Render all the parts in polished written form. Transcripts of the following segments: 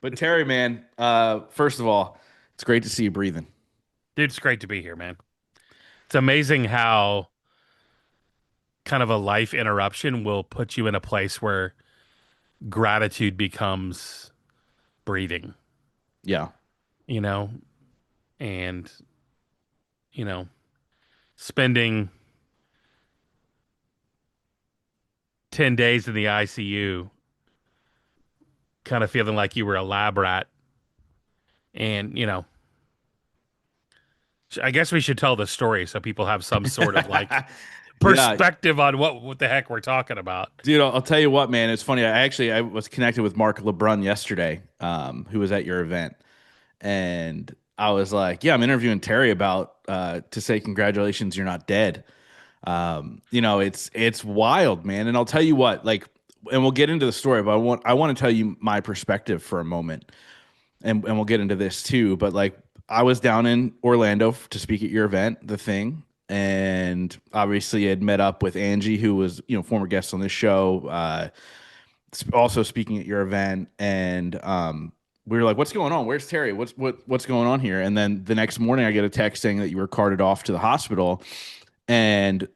But Terry, man, first of all, it's great to see you breathing. Dude, it's great to be here, man. It's amazing how kind of a life interruption will put you in a place where gratitude becomes breathing, Yeah. you know, and, you know, spending 10 days in the ICU kind of feeling like you were a lab rat. And, I guess we should tell the story so people have some sort of like Yeah, perspective on what the heck we're talking about. dude, I'll tell you what, man. It's funny. I was connected with Mark LeBrun yesterday, who was at your event, and I was like, "Yeah, I'm interviewing Terry about to say congratulations, you're not dead." It's wild, man. And I'll tell you what, like, and we'll get into the story, but I want to tell you my perspective for a moment, and we'll get into this too. But like, I was down in Orlando to speak at your event, the thing, and obviously had met up with Angie, who was former guest on this show, also speaking at your event, and we were like, "What's going on? Where's Terry? What's going on here?" And then the next morning, I get a text saying that you were carted off to the hospital, and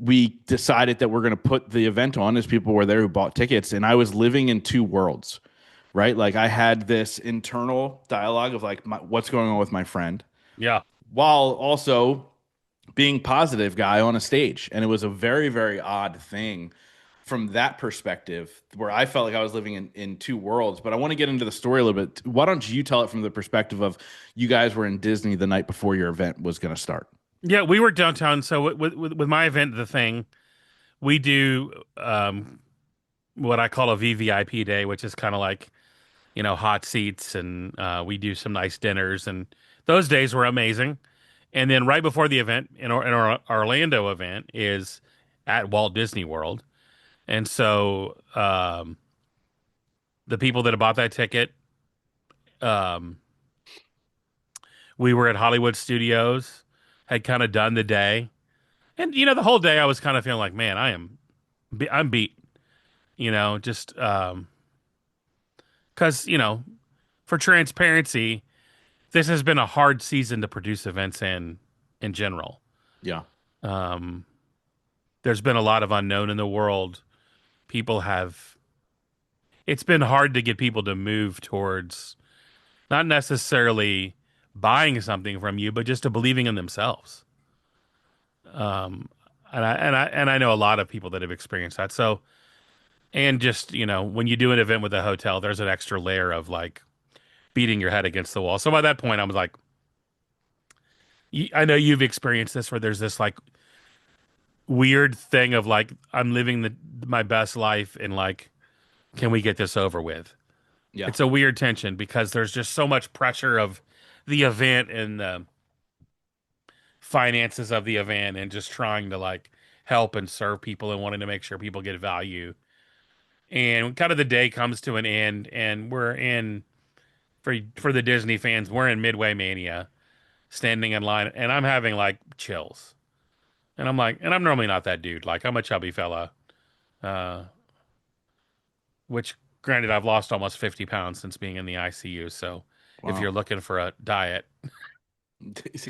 we decided that we're going to put the event on as people were there who bought tickets, and I was living in two worlds, right? Like I had this internal dialogue of like what's going on with my friend, Yeah. while also being positive guy on a stage, and it was a very very odd thing from that perspective where I felt like I was living in two worlds. But I want to get into the story a little bit. Why don't you tell it from the perspective of you guys were in Disney the night before your event was going to start? Yeah, we were downtown. So with my event, the thing, we do what I call a VVIP day, which is kind of like, hot seats and we do some nice dinners. And those days were amazing. And then right before the event, in our Orlando event, is at Walt Disney World. And so the people that had bought that ticket, um, we were at Hollywood Studios, had kind of done the day. And, the whole day I was kind of feeling like, man, I'm beat, just because, for transparency, this has been a hard season to produce events in general. Yeah. Um, there's been a lot of unknown in the world. People have, it's been hard to get people to move towards not necessarily buying something from you, but just to believing in themselves. Um, and I know a lot of people that have experienced that. So, and just, when you do an event with a hotel, there's an extra layer of like beating your head against the wall. So by that point, I was like, I know you've experienced this where there's this like weird thing of like I'm living my best life and like can we get this over with? Yeah. It's a weird tension because there's just so much pressure of the event and the finances of the event and just trying to like help and serve people and wanting to make sure people get value. And kind of the day comes to an end and we're in for the Disney fans, we're in Midway Mania standing in line and I'm having like chills. And I'm like, and I'm normally not that dude. Like I'm a chubby fella. Uh, which granted I've lost almost 50 pounds since being in the ICU. So if Wow. you're looking for a diet,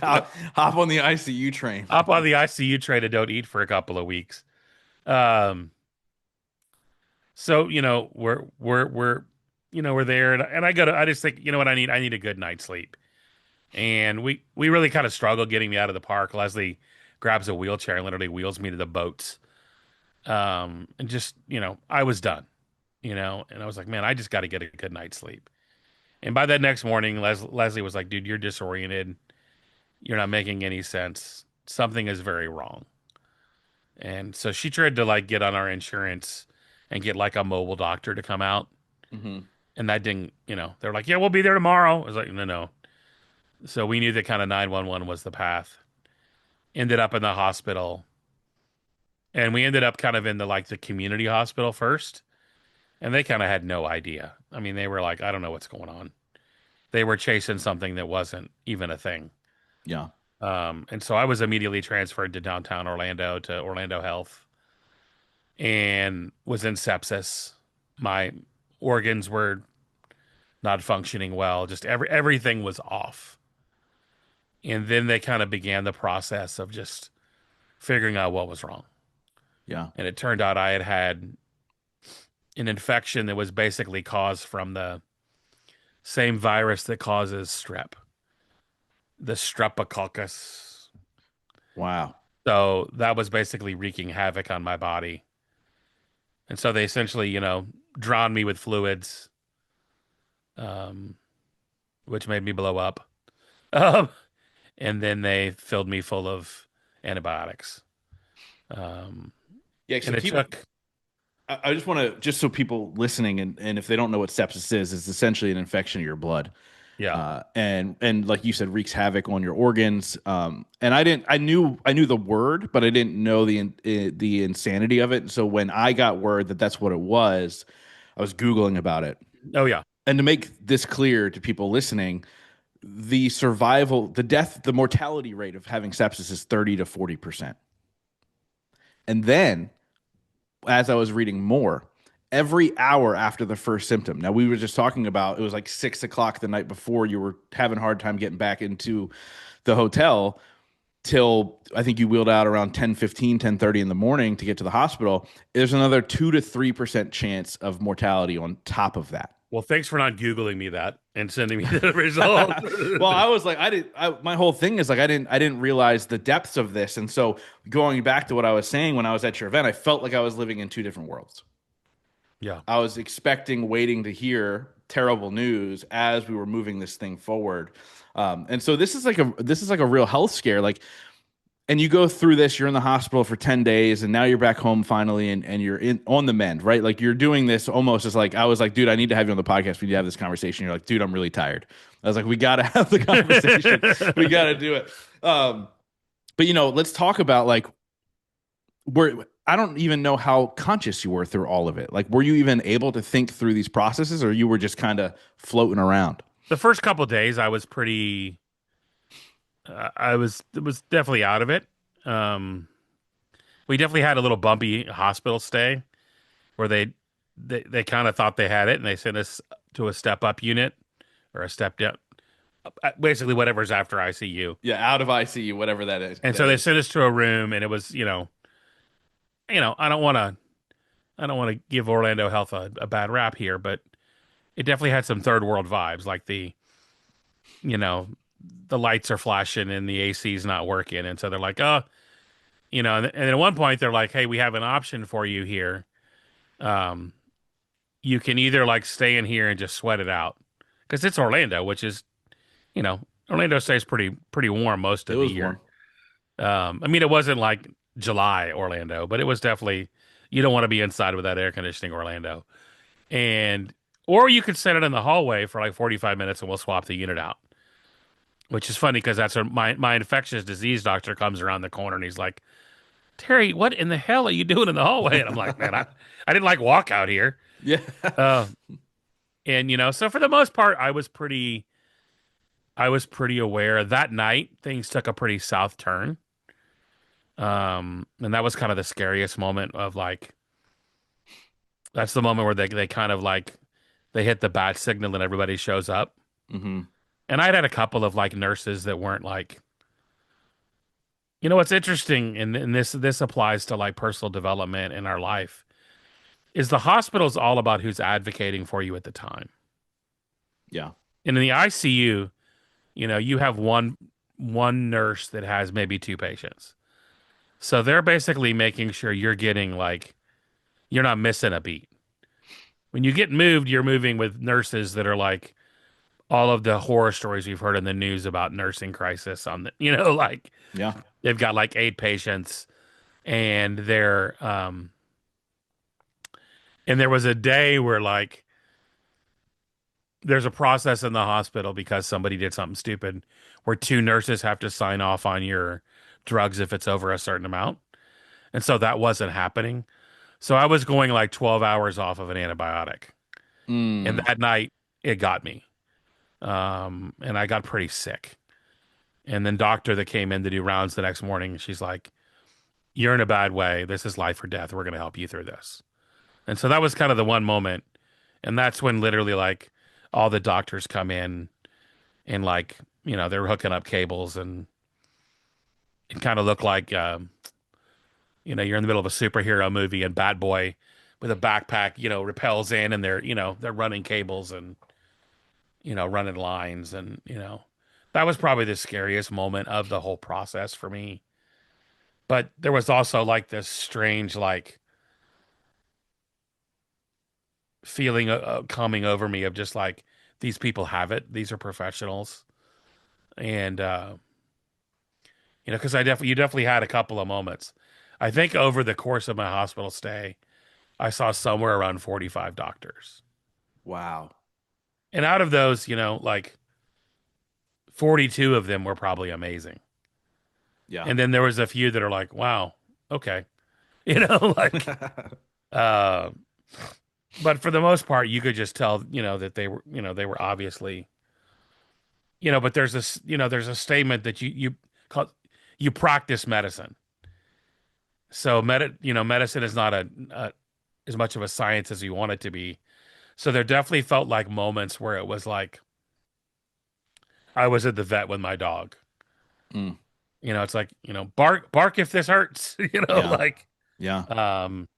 Hop on the ICU train. hop on the ICU train and don't eat for a couple of weeks. Um, so we're there, and I just think you know what I need a good night's sleep, and we really kind of struggle getting me out of the park. Leslie grabs a wheelchair and literally wheels me to the boats, and just I was done, and I was like, man, I just got to get a good night's sleep. And by that next morning, Leslie was like, dude, you're disoriented. You're not making any sense. Something is very wrong. And so she tried to like get on our insurance and get like a mobile doctor to come out. Hmm. And that didn't, they're like, yeah, we'll be there tomorrow. I was like, no, no. So we knew that kind of 911 was the path. Ended up in the hospital. And we ended up kind of in the community hospital first. And they kind of had no idea. I mean, they were like, I don't know what's going on. They were chasing something that wasn't even a thing. Yeah. And so I was immediately transferred to downtown Orlando to Orlando Health and was in sepsis. My organs were not functioning well. Just everything was off. And then they kind of began the process of just figuring out what was wrong. Yeah. And it turned out I had had an infection that was basically caused from the same virus that causes strep, the streptococcus. Wow. So that was basically wreaking havoc on my body. And so they essentially, drowned me with fluids, um, which made me blow up. Um, and then they filled me full of antibiotics. Um, Yeah. So and it keep took, I just want to, just so people listening, and if they don't know what sepsis is, it's essentially an infection of your blood. yeah. And like you said, wreaks havoc on your organs. And I knew the word, but I didn't know the insanity of it. So when I got word that that's what it was, I was Googling about it. Oh, yeah. And to make this clear to people listening, the mortality rate of having sepsis is 30 to 40%. And then as I was reading more, every hour after the first symptom. Now we were just talking about it was like 6 o'clock the night before you were having a hard time getting back into the hotel till I think you wheeled out around 10:15, 10:30 in the morning to get to the hospital. There's another 2 to 3% chance of mortality on top of that. Well, thanks for not Googling me that and sending me the result. Well, I was like, my whole thing is like, I didn't realize the depths of this. And so going back to what I was saying when I was at your event, I felt like I was living in two different worlds. Yeah. I was waiting to hear terrible news as we were moving this thing forward. And so this is like a real health scare. Like, and you go through this, you're in the hospital for 10 days, and now you're back home finally, and you're in on the mend, right? Like you're doing this almost as like I was like, dude, I need to have you on the podcast. We need to have this conversation. You're like, dude, I'm really tired. I was like, we gotta have the conversation. We gotta do it. But let's talk about like where I don't even know how conscious you were through all of it. Like, were you even able to think through these processes, or you were just kind of floating around? The first couple of days, I was pretty. I was it was definitely out of it. Um, we definitely had a little bumpy hospital stay where they kind of thought they had it, and they sent us to a step up unit or a step down, basically whatever's after ICU. Yeah, out of ICU, whatever that is. And so That they is. sent us to a room, and it was I don't want to give Orlando Health a bad rap here, but it definitely had some third world vibes, like you know the lights are flashing and the AC's not working, and so they're like, oh, and at one point they're like, hey, we have an option for you here. Um, you can either like stay in here and just sweat it out because it's Orlando, which is you know Orlando stays pretty warm most It of the was year. warm. I mean, it wasn't like July Orlando, but it was definitely you don't want to be inside with that air conditioning Orlando. And or you could set it in the hallway for like 45 minutes and we'll swap the unit out. Which is funny because that's when my infectious disease doctor comes around the corner and he's like, Terry, what in the hell are you doing in the hallway? And I'm like, man, I didn't like walk out here. Yeah. Uh, and so for the most part, I was pretty aware that night things took a pretty south turn. And that was kind of the scariest moment of like that's the moment where they kind of like they hit the bat signal and everybody shows up. Hmm. And I'd had a couple of like nurses that weren't like, what's interesting, and this applies to like personal development in our life, is the hospital's all about who's advocating for you at the time. Yeah. And in the ICU, you have one nurse that has maybe two patients. So they're basically making sure you're getting like you're not missing a beat. When you get moved, you're moving with nurses that are like all of the horror stories we've heard in the news about nursing crisis on the, like Yeah. they've got like 8 patients and and there was a day where like there's a process in the hospital because somebody did something stupid where two nurses have to sign off on your drugs if it's over a certain amount. And so that wasn't happening. So I was going like 12 hours off of an antibiotic. And Mm. that night it got me. And I got pretty sick. And then doctor that came in to do rounds the next morning, she's like, you're in a bad way. This is life or death. We're going to help you through this. And so that was kind of the one moment. And that's when literally like all the doctors come in and like, they're hooking up cables and it kind of looked like, you're in the middle of a superhero movie and Bad Boy with a backpack, repels in and they're running cables and, running lines and, that was probably the scariest moment of the whole process for me. But there was also like this strange, like, feeling coming over me of just like these people have it. These are professionals, and because you definitely had a couple of moments. I think over the course of my hospital stay, I saw somewhere around 45 doctors, Wow. and out of those, like 42 of them were probably amazing, Yeah. and then there was a few that are like, wow, okay, like. Uh, but for the most part, you could just tell, that they were obviously. But there's a statement that you call you practice medicine. So medicine is not as much of a science as you want it to be. So there definitely felt like moments where it was like I was at the vet with my dog. Mm. It's like, bark if this hurts, Yeah. like Yeah. um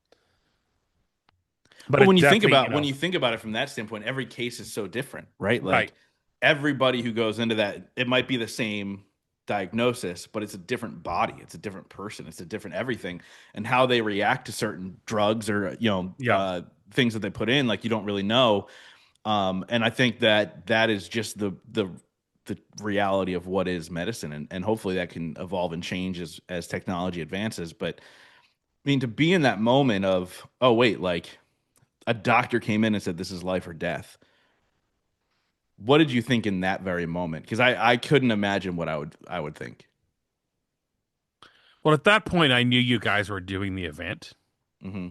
but But it definitely, when you think about it from that standpoint, every case is so different, right? right. Like everybody who goes into that, it might be the same diagnosis, but it's a different body, it's a different person, it's a different everything, and how they react to certain drugs or Yeah. things that they put in, like you don't really know. And I think that that is just the reality of what is medicine, and hopefully that can evolve and change as technology advances. But I mean, to be in that moment of, oh wait, like a doctor came in and said this is life or death. What did you think in that very moment? Because I couldn't imagine what I would think. Well, at that point I knew you guys were doing the event, Hmm.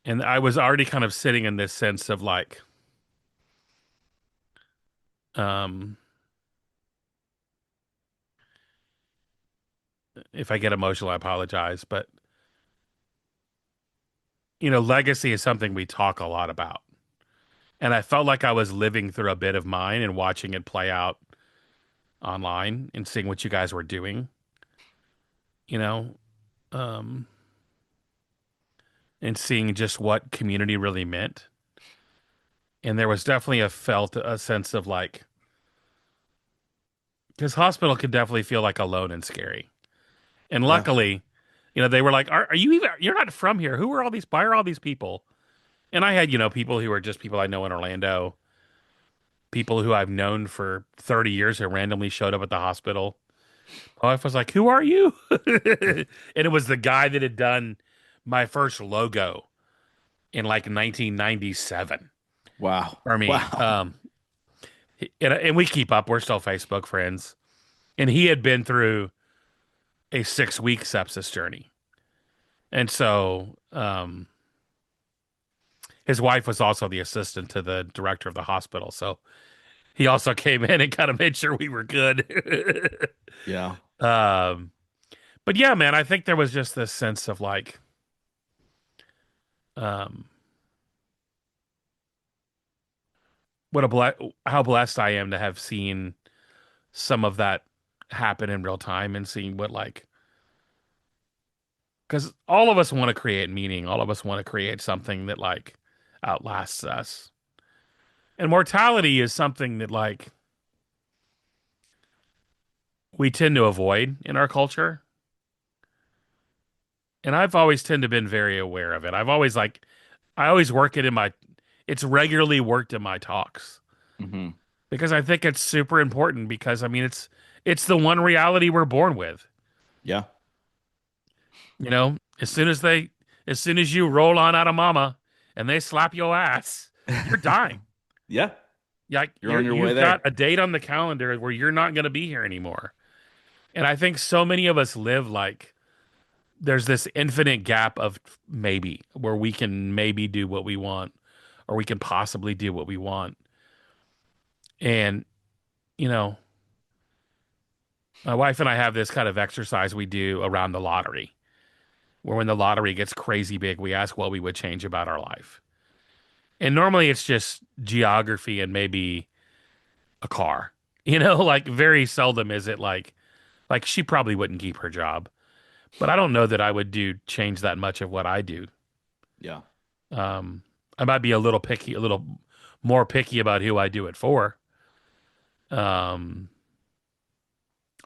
and I was already kind of sitting in this sense of like um if I get emotional, I apologize, but legacy is something we talk a lot about. And I felt like I was living through a bit of mine and watching it play out online and seeing what you guys were doing, you know, um, and seeing just what community really meant. And there was definitely felt a sense of like, because hospital could definitely feel like alone and scary. And Yeah. luckily, they were like, are you even, you're not from here. Why are all these people? And I had, people who are just people I know in Orlando, people who I've known for 30 years who randomly showed up at the hospital. My wife was like, "Who are you?" And it was the guy that had done my first logo in like 1997 Wow. for me. Wow. And we keep up. We're still Facebook friends. And he had been through a 6-week sepsis journey. And so his wife was also the assistant to the director of the hospital. So he also came in and kind of made sure we were good. Yeah. um, but yeah, man, I think there was just this sense of like, um, how blessed I am to have seen some of that happen in real time and seeing what like because all of us want to create meaning, all of us want to create something that like outlasts us. And mortality is something that like we tend to avoid in our culture. And I've always tend to been very aware of it. I always work it in my it's regularly worked in my talks Hmm. because I think it's super important because I mean it's the one reality we're born with. Yeah. As soon as you roll on out of mama and they slap your ass, you're dying. Yeah. Like You're on your way you've got there. a date on the calendar where you're not going to be here anymore. And I think so many of us live like there's this infinite gap of maybe where we can maybe do what we want or we can possibly do what we want. And, you know, my wife and I have this kind of exercise we do around the lottery, where when the lottery gets crazy big, we ask what we would change about our life. And normally it's just geography and maybe a car. You know, like very seldom is it like she probably wouldn't keep her job. But I don't know that I would do change that much of what I do. Yeah. Um, I might be a little picky, a little more picky about who I do it for. Um,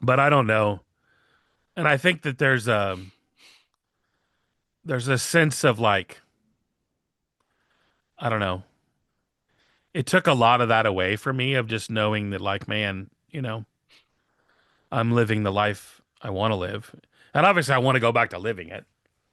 but I don't know. And I think that there's a sense of like, I don't know. It took a lot of that away from me of just knowing that like, man, I'm living the life I want to live. And obviously I want to go back to living it.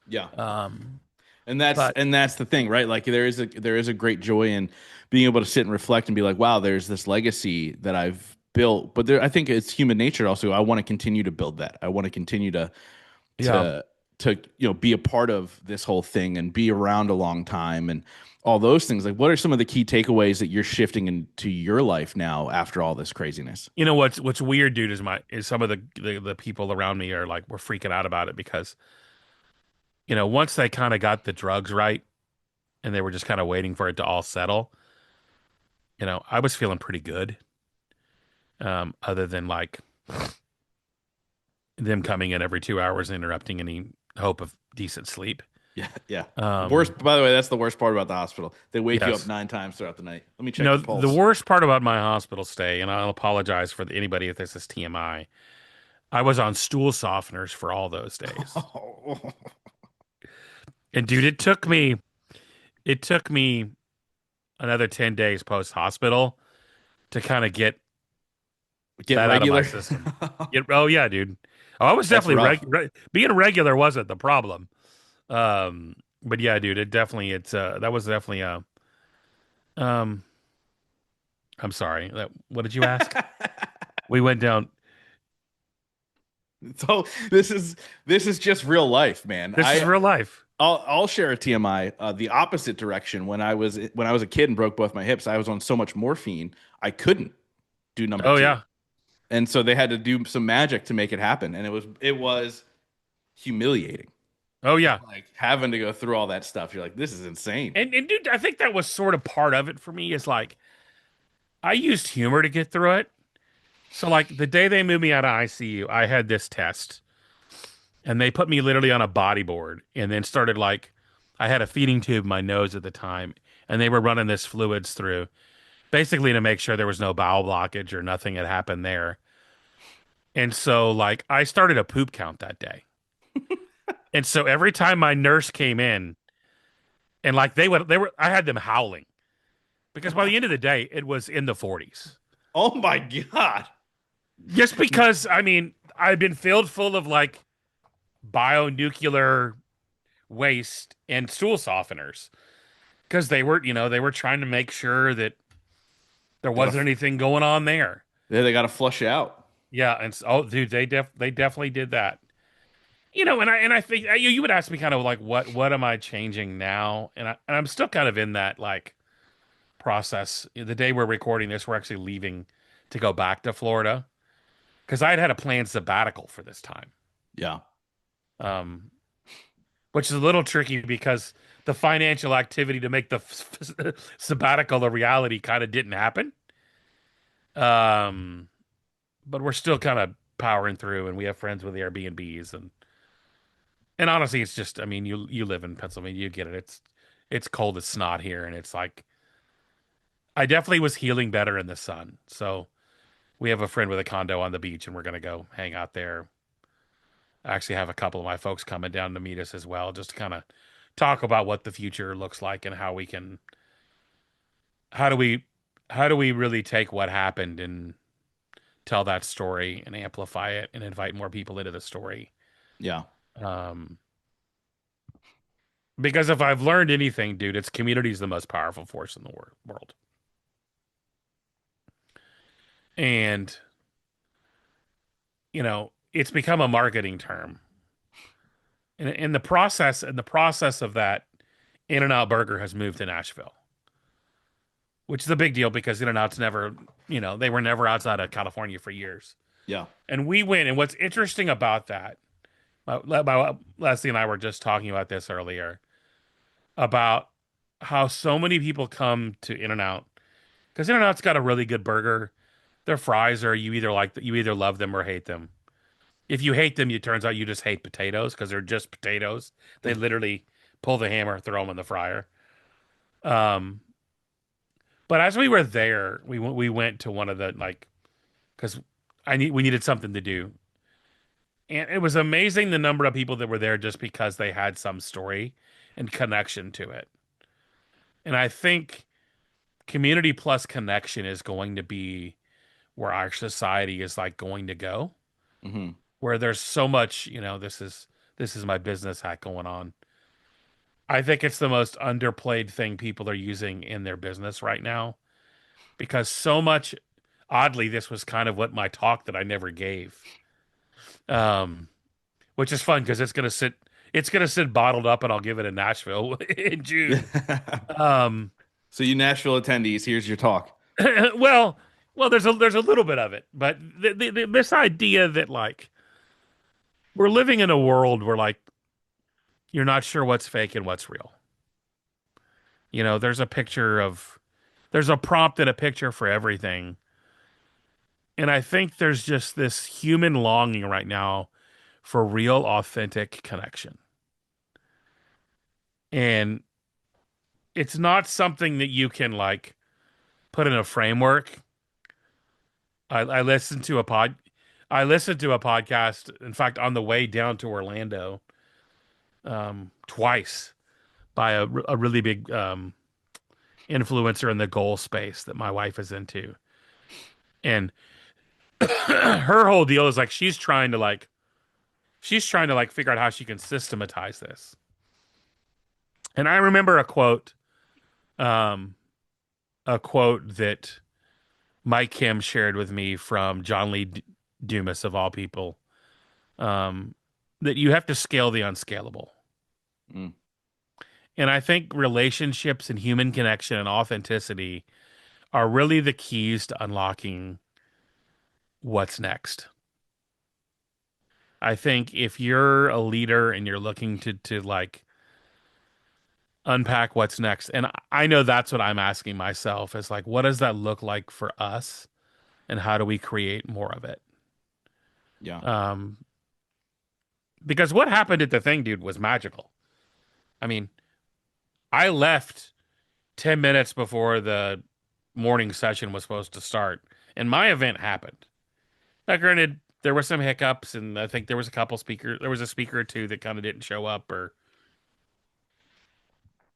Yeah. Um, And that's but and that's the thing, right? Like there is a great joy in being able to sit and reflect and be like, wow, there's this legacy that I've built. But there, I think it's human nature also. I want to continue to build that. I want to continue yeah, to be a part of this whole thing and be around a long time and all those things. Like, what are some of the key takeaways that you're shifting into your life now after all this craziness? you know what's weird, dude, is some of the people around me are like we're freaking out about it because once they kind of got the drugs right and they were just kind of waiting for it to all settle, I was feeling pretty good. Other than like them coming in every 2 hours and interrupting any hope of decent sleep. Yeah, yeah. Um, Worst, by the way, that's the worst part about the hospital. They wake you up yes. 9 times throughout the night. Let me check your The pulse. worst part about my hospital stay, and I'll apologize for anybody if this is TMI, I was on stool softeners for all those days. And dude, it took me another 10 days post hospital to kind of get Get that out of my regular. system. Oh yeah, dude. Oh, I was That's definitely rough. being regular wasn't the problem. But yeah, dude, it's that was definitely um I'm sorry. What did you ask? We went down. So this is just real life, man. This is real life. I'll share a TMI. The opposite direction. When I was a kid and broke both my hips, I was on so much morphine I couldn't do number Oh two, yeah. and so they had to do some magic to make it happen, and it was humiliating. Oh yeah. Like having to go through all that stuff. You're like, this is insane. And dude, I think that was sort of part of it for me is like I used humor to get through it. So like the day they moved me out of ICU, I had this test and they put me literally on a body board and then started like I had a feeding tube in my nose at the time and they were running this fluids through basically to make sure there was no bowel blockage or nothing had happened there. And so like I started a poop count that day. And so every time my nurse came in and like they were I had them howling because by the end of the day it was in the 40s. Oh my God. Just because I mean I've been filled full of like bionuclear waste and stool softeners because they were trying to make sure that there Gotta, wasn't anything going on there. yeah, they gotta flush it out. Yeah, and oh, dude, they definitely did that. And I think you would ask me kind of like what am I changing now, and I'm still kind of in that like process. The day we're recording this, we're actually leaving to go back to Florida because I had a planned sabbatical for this time. Yeah. Um, which is a little tricky because the financial activity to make the sabbatical a reality kind of didn't happen. Um, but we're still kind of powering through, and we have friends with Airbnbs, and honestly, it's just I mean, you live in Pennsylvania, you get it. It's cold as snot here, and it's like I definitely was healing better in the sun. So we have a friend with a condo on the beach, and we're gonna go hang out there. I actually have a couple of my folks coming down to meet us as well, just to kind of talk about what the future looks like and how do we how do we really take what happened and tell that story and amplify it and invite more people into the story. Yeah. Um, because if I've learned anything, dude, it's community is the most powerful force in the world. And, it's become a marketing term. And in the process of that, In-N-Out Burger has moved to Nashville, which is a big deal because In-N-Out's never, they were never outside of California for years. Yeah. And we went. And what's interesting about that, Leslie and I were just talking about this earlier about how so many people come to In-N-Out because In-N-Out's got a really good burger. Their fries are you either love them or hate them. If you hate them, it turns out you just hate potatoes because they're just potatoes. They literally pull the hammer, throw them in the fryer. Um, but as we were there, we went to one of the like because I need we needed something to do, and it was amazing the number of people that were there just because they had some story and connection to it. And I think community plus connection is going to be where our society is like going to go, Hmm. where there's so much, this is my business hack going on. I think it's the most underplayed thing people are using in their business right now because so much, oddly, this was kind of what my talk that I never gave. Um, which is fun because it's gonna sit bottled up and I'll give it in Nashville in June. Um, So you Nashville attendees, here's your talk. well, there's a little bit of it, but this idea that like we're living in a world where like you're not sure what's fake and what's real. There's a prompt and a picture for everything. And I think there's just this human longing right now for real, authentic connection. And it's not something that you can like put in a framework. I listened to I listened to a podcast, in fact, on the way down to Orlando, twice by a really big influencer in the goal space that my wife is into. And her whole deal is like she's trying to like figure out how she can systematize this. And I remember um, a quote that Mike Kim shared with me from John Lee Dumas of all people, um, that you have to scale the unscalable. Mm, And I think relationships and human connection and authenticity are really the keys to unlocking what's next. I think if you're a leader and you're looking to like unpack what's next, and I know that's what I'm asking myself is like, what does that look like for us, and how do we create more of it? yeah. Um, because what happened at the thing, dude, was magical. I mean, I left 10 minutes before the morning session was supposed to start, and my event happened. Now, granted, there were some hiccups, and I think there was a speaker or two that kind of didn't show up,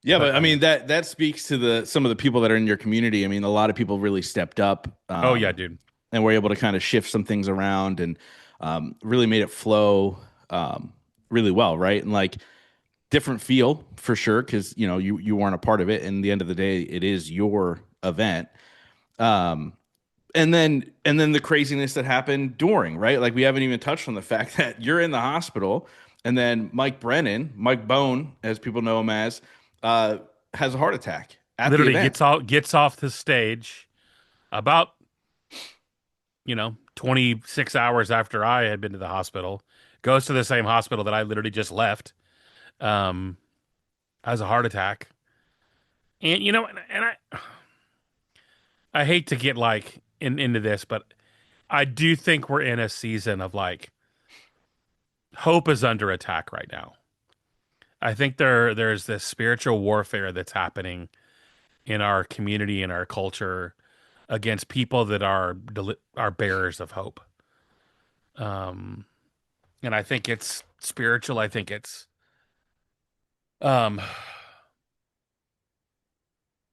Yeah, but but I mean that speaks to the some of the people that are in your community. I mean, a lot of people really stepped up, oh yeah, dude. and were able to kind of shift some things around and really made it flow really well, right? And like different feel for sure because you weren't a part of it, and at the end of the day, it is your event. Um, and then the craziness that happened during, right? Like we haven't even touched on the fact that you're in the hospital, and then Mike Bone, as people know him as, uh, has a heart attack at the Literally event. gets off the stage about 26 hours after I had been to the hospital, goes to the same hospital that I literally just left, um, has a heart attack. And I hate to get like into this, but I do think we're in a season of like hope is under attack right now. I think there's this spiritual warfare that's happening in our community and our culture against people that are bearers of hope. Um, and I think it's spiritual. I think it's um,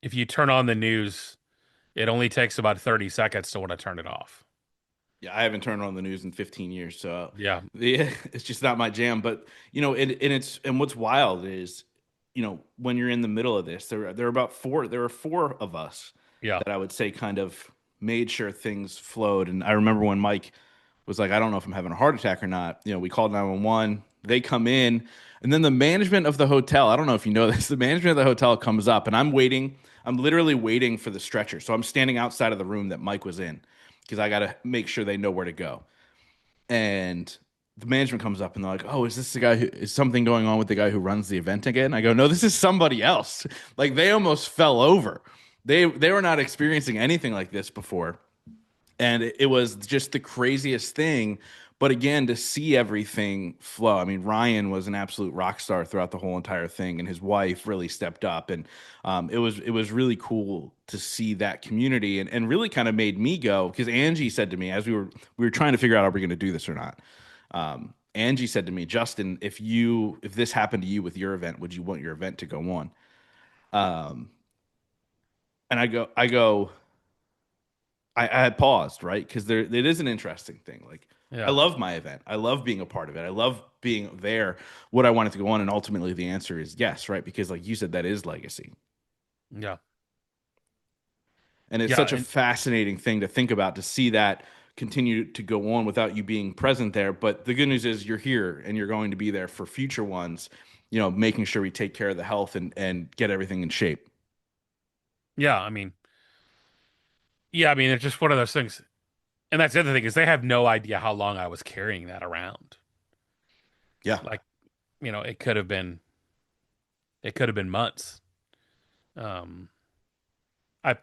if you turn on the news, it only takes about 30 seconds to want to turn it off. Yeah, I haven't turned on the news in 15 years, so Yeah, yeah, it's just not my jam. But and what's wild is, when you're in the middle of this, there are about four. There are four of us yeah. that I would say kind of made sure things flowed. And I remember when Mike was like, "I don't know if I'm having a heart attack or not." We called 911. They come in, and then the management of the hotel. I don't know if you know this. The management of the hotel comes up, and I'm waiting. I'm literally waiting for the stretcher. So I'm standing outside of the room that Mike was in because I got to make sure they know where to go. And the management comes up and they're like, "Oh, is this the guy who is something going on with the guy who runs the event again?" I go, "No, this is somebody else." Like they almost fell over. They were not experiencing anything like this before, and it was just the craziest thing. But again, to see everything flow. I mean, Ryan was an absolute rock star throughout the whole entire thing, and his wife really stepped up, and it was really cool to see that community, and really kind of made me go because Angie said to me as we were trying to figure out are we going to do this or not. Angie said to me, Justin, if this happened to you with your event, would you want your event to go on? Um, and I had paused, right? Because there it is an interesting thing. Like I Yeah. love my event. I love being a part of it. I love being there. Would I want it to go on? And ultimately the answer is yes, right? Because like you said, that is legacy. Yeah. And it's Yeah. such a And fascinating thing to think about to see that continue to go on without you being present there. But the good news is you're here and you're going to be there for future ones, making sure we take care of the health and get everything in shape. yeah, I mean, it's just one of those things. And that's the other thing is they have no idea how long I was carrying that around. Yeah. Like, it could have been months. Um,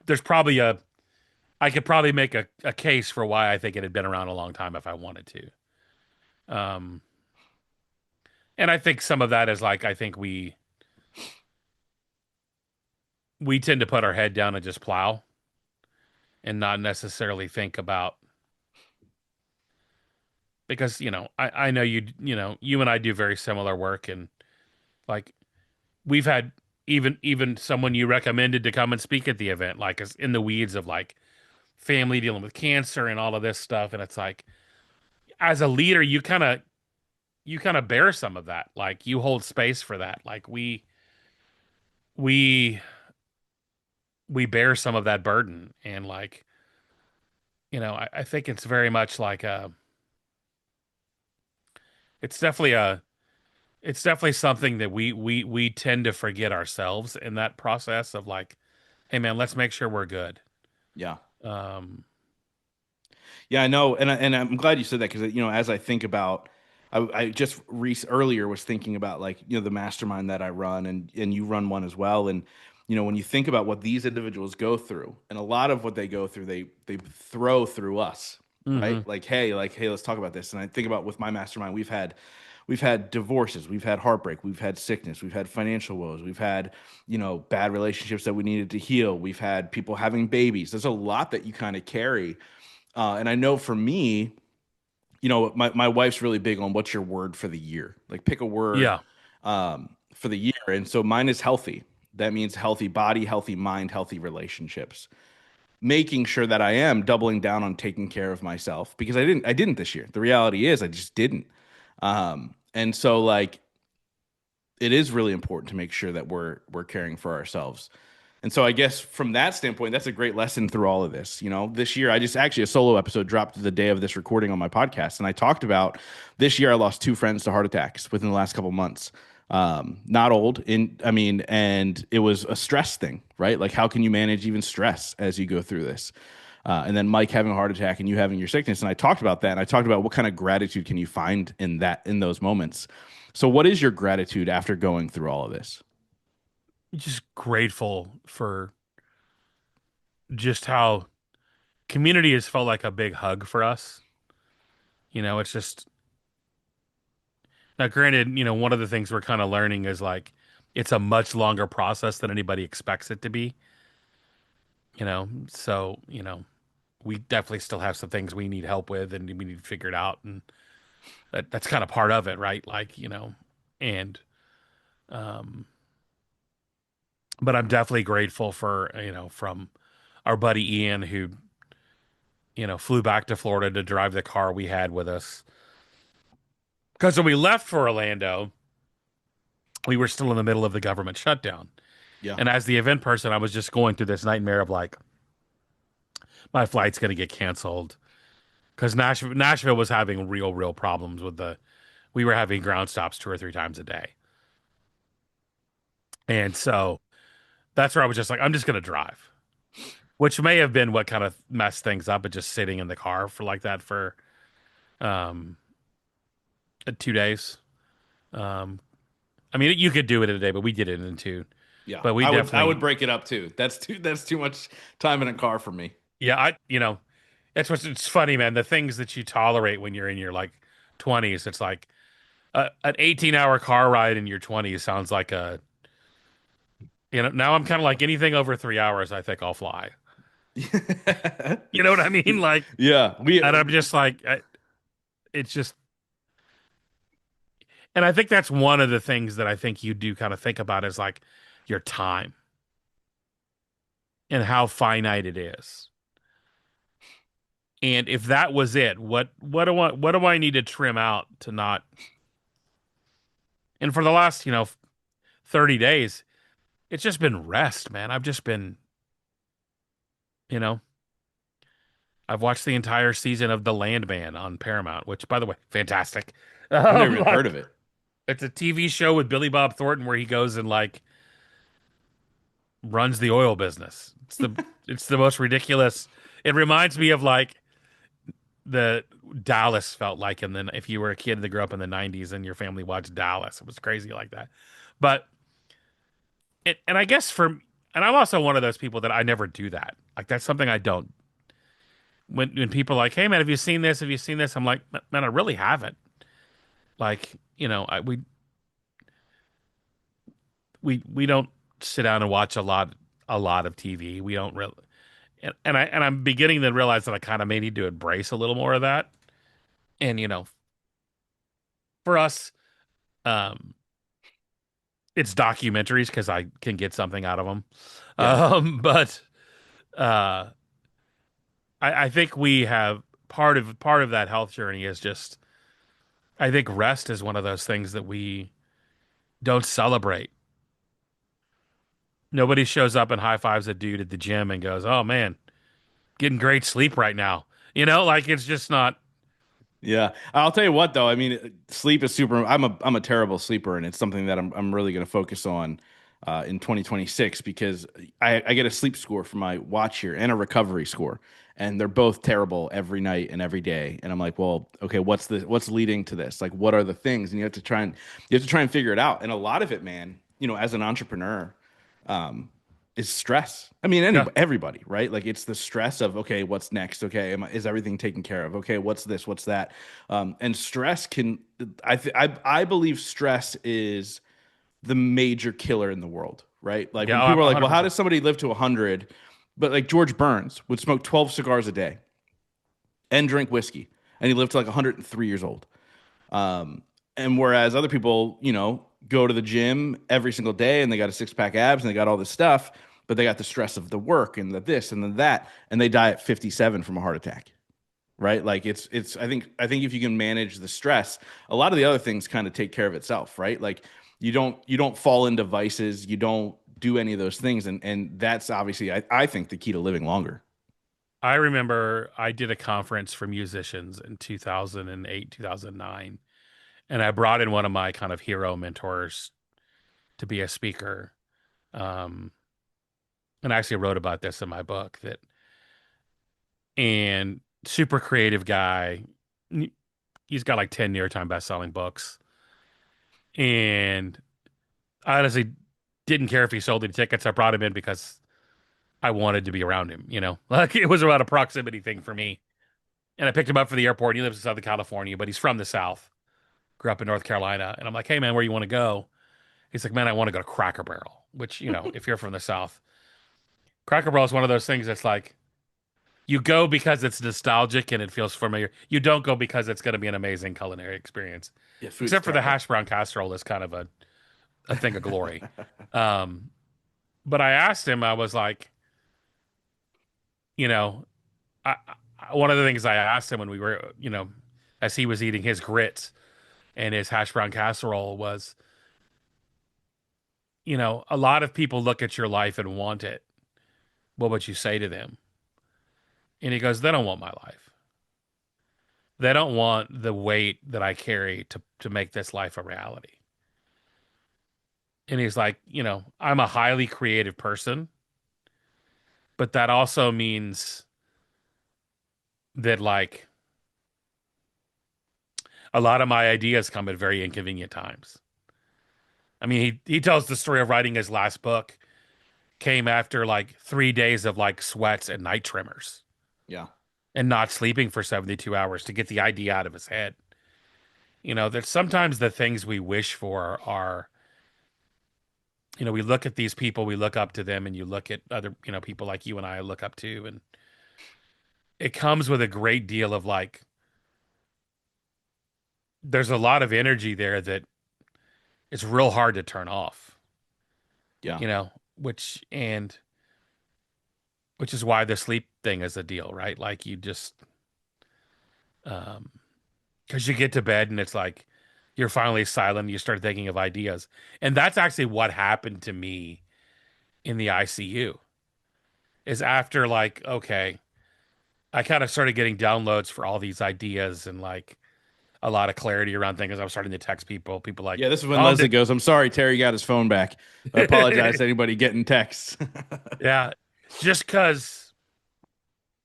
there's probably I could probably make a case for why I think it had been around a long time if I wanted to. Um, and I think some of that is like, I think we tend to put our head down and just plow and not necessarily think about, because, I know you and I do very similar work, and like we've had even someone you recommended to come and speak at the event, like is in the weeds of like family dealing with cancer and all of this stuff. And it's like, as a leader, you kind of bear some of that. Like you hold space for that. Like we we bear some of that burden. And like, I think it's very much like it's definitely a it's definitely something that we tend to forget ourselves in that process of like, hey man, let's make sure we're good. Yeah. Um, Yeah, I know, and I'm glad you said that because as I think about, I just earlier was thinking about like the mastermind that I run, and you run one as well, and when you think about what these individuals go through, and a lot of what they go through, they throw through us, right? hmm Like hey, let's talk about this, and I think about with my mastermind, we've had divorces, we've had heartbreak, we've had sickness, we've had financial woes, we've had bad relationships that we needed to heal, we've had people having babies. There's a lot that you kind of carry and I know for me, my wife's really big on what's your word for the year. Like pick a word Yeah. for the year. And so mine is healthy. That means healthy body, healthy mind, healthy relationships. Making sure that I am doubling down on taking care of myself because I didn't this year. The reality is I just didn't. And so like it is really important to make sure that we're caring for ourselves. And so I guess from that standpoint, that's a great lesson through all of this. This year I just actually a solo episode dropped the day of this recording on my podcast, and I talked about this year I lost two friends to heart attacks within the last couple months. Not old, and it was a stress thing, right? Like how can you manage even stress as you go through this? And then Mike having a heart attack and you having your sickness, and I talked about that, and I talked about what kind of gratitude can you find in those moments. So, what is your gratitude after going through all of this? Just grateful for just how community has felt like a big hug for us. It's just, now granted, one of the things we're kind of learning is like it's a much longer process than anybody expects it to be. So, we definitely still have some things we need help with and we need to figure it out, and that's kind of part of it, right? Like, and um but I'm definitely grateful for, from our buddy Ian, who, flew back to Florida to drive the car we had with us. Because when we left for Orlando, we were still in the middle of the government shutdown. Yeah, And as the event person, I was just going through this nightmare of like, my flight's going to get canceled. Because Nashville was having real problems with we were having ground stops 2 or 3 times a day. And so that's where I was just like, I'm just going to drive, which may have been what kind of messed things up, but just sitting in the car for like that for, um, 2 days. Um, I mean, you could do it in a day, but we did it in two. Yeah, But we I would definitely, break it up too. That's too much time in a car for me. yeah, that's what's it's funny, man. The things that you tolerate when you're in your like 20s, it's like an 18-hour car ride in your 20s sounds like now I'm kind of like anything over 3 hours, I think I'll fly. You know what I mean? Like, Yeah, and I'm just like, it's just, and I think that's one of the things that I think you do kind of think about is like your time and how finite it is. And if that was it, what do I need to trim out to not? And for the last 30 days, it's just been rest, man. I've just been, you know, I've watched the entire season of The Landman on Paramount, which, by the way, fantastic. I've never even heard Like of it. it's a TV show with Billy Bob Thornton where he goes and like runs the oil business. It's the most ridiculous. It reminds me of like the Dallas felt like, and then if you were a kid that grew up in the '90s and your family watched Dallas, it was crazy like that. But and I guess and I'm also one of those people that I never do that. Like that's something I don't. When people are like, "Hey man, have you seen this? Have you seen this?" I'm like, "Man, I really haven't." Like we don't sit down and watch a lot of TV. We don't really, and I'm beginning to realize that I kind of may need to embrace a little more of that. And for us, um, it's documentaries because I can get something out of them. Yeah. But uh, I think we have part of that health journey is just I think rest is one of those things that we don't celebrate. Nobody shows up and high fives a dude at the gym and goes, "Oh man, getting great sleep right now." Like it's just not. Yeah, I'll tell you what though. I mean, sleep is super. I'm a terrible sleeper, and it's something that I'm really going to focus on in 2026 because I get a sleep score for my watch here and a recovery score, and they're both terrible every night and every day. And I'm like, well, okay, what's leading to this? Like, what are the things? And you have to try and figure it out. And a lot of it, man, as an entrepreneur, um, is stress. I mean, Yeah, everybody, right? Like it's the stress of, okay, what's next? Okay, is everything taken care of? Okay, what's this? What's that? And stress can, I believe stress is the major killer in the world, right? Like when yeah, people are like, well, how 100%. does somebody live to 100? But like George Burns would smoke 12 cigars a day and drink whiskey, and he lived to like 103 years old. Um, and whereas other people, go to the gym every single day and they got a six pack abs and they got all this stuff, but they got the stress of the work and the this and the that, and they die at 57 from a heart attack. Right? Like it's I think if you can manage the stress, a lot of the other things kind of take care of itself, right? Like you don't fall into vices, you don't do any of those things. And that's obviously I think the key to living longer. I remember I did a conference for musicians in 2008, 2009, and I brought in one of my kind of hero mentors to be a speaker. Um, and I actually wrote about this in my book and super creative guy. He's got like 10 New York Times best-selling books. And I honestly didn't care if he sold any tickets. I brought him in because I wanted to be around him. Like it was about a proximity thing for me. And I picked him up for the airport. He lives in Southern California, but he's from the South. Grew up in North Carolina. And I'm like, hey man, where you want to go? He's like, man, I want to go to Cracker Barrel, which, if you're from the South, Cracker Barrel is one of those things that's like you go because it's nostalgic and it feels familiar. You don't go because it's going to be an amazing culinary experience. Yeah, food's Except for the terrible. hash brown casserole is kind of a thing of glory. Um, but I asked him, I was like, you know, one of the things I asked him when we were, as he was eating his grits and his hash brown casserole was, a lot of people look at your life and want it. What would you say to them? And he goes, they don't want my life. They don't want the weight that I carry to make this life a reality. And he's like, I'm a highly creative person, but that also means that like a lot of my ideas come at very inconvenient times. I mean, he tells the story of writing his last book came after like 3 days of like sweats and night tremors Yeah. and not sleeping for 72 hours to get the idea out of his head. That sometimes the things we wish for are, we look at these people, we look up to them, and you look at other, people like you and I look up to, and it comes with a great deal of like, there's a lot of energy there that it's real hard to turn off, Yeah. which, and which is why the sleep thing is a deal, right? Like you just, um, because you get to bed and it's like you're finally silent, you start thinking of ideas. And that's actually what happened to me in the ICU is after like, okay, I kind of started getting downloads for all these ideas and like a lot of clarity around things. I was starting to text people like, Yeah, this is when calm Leslie down. goes, "I'm sorry, Terry got his phone back. I apologize to anybody getting texts." Yeah. Just because,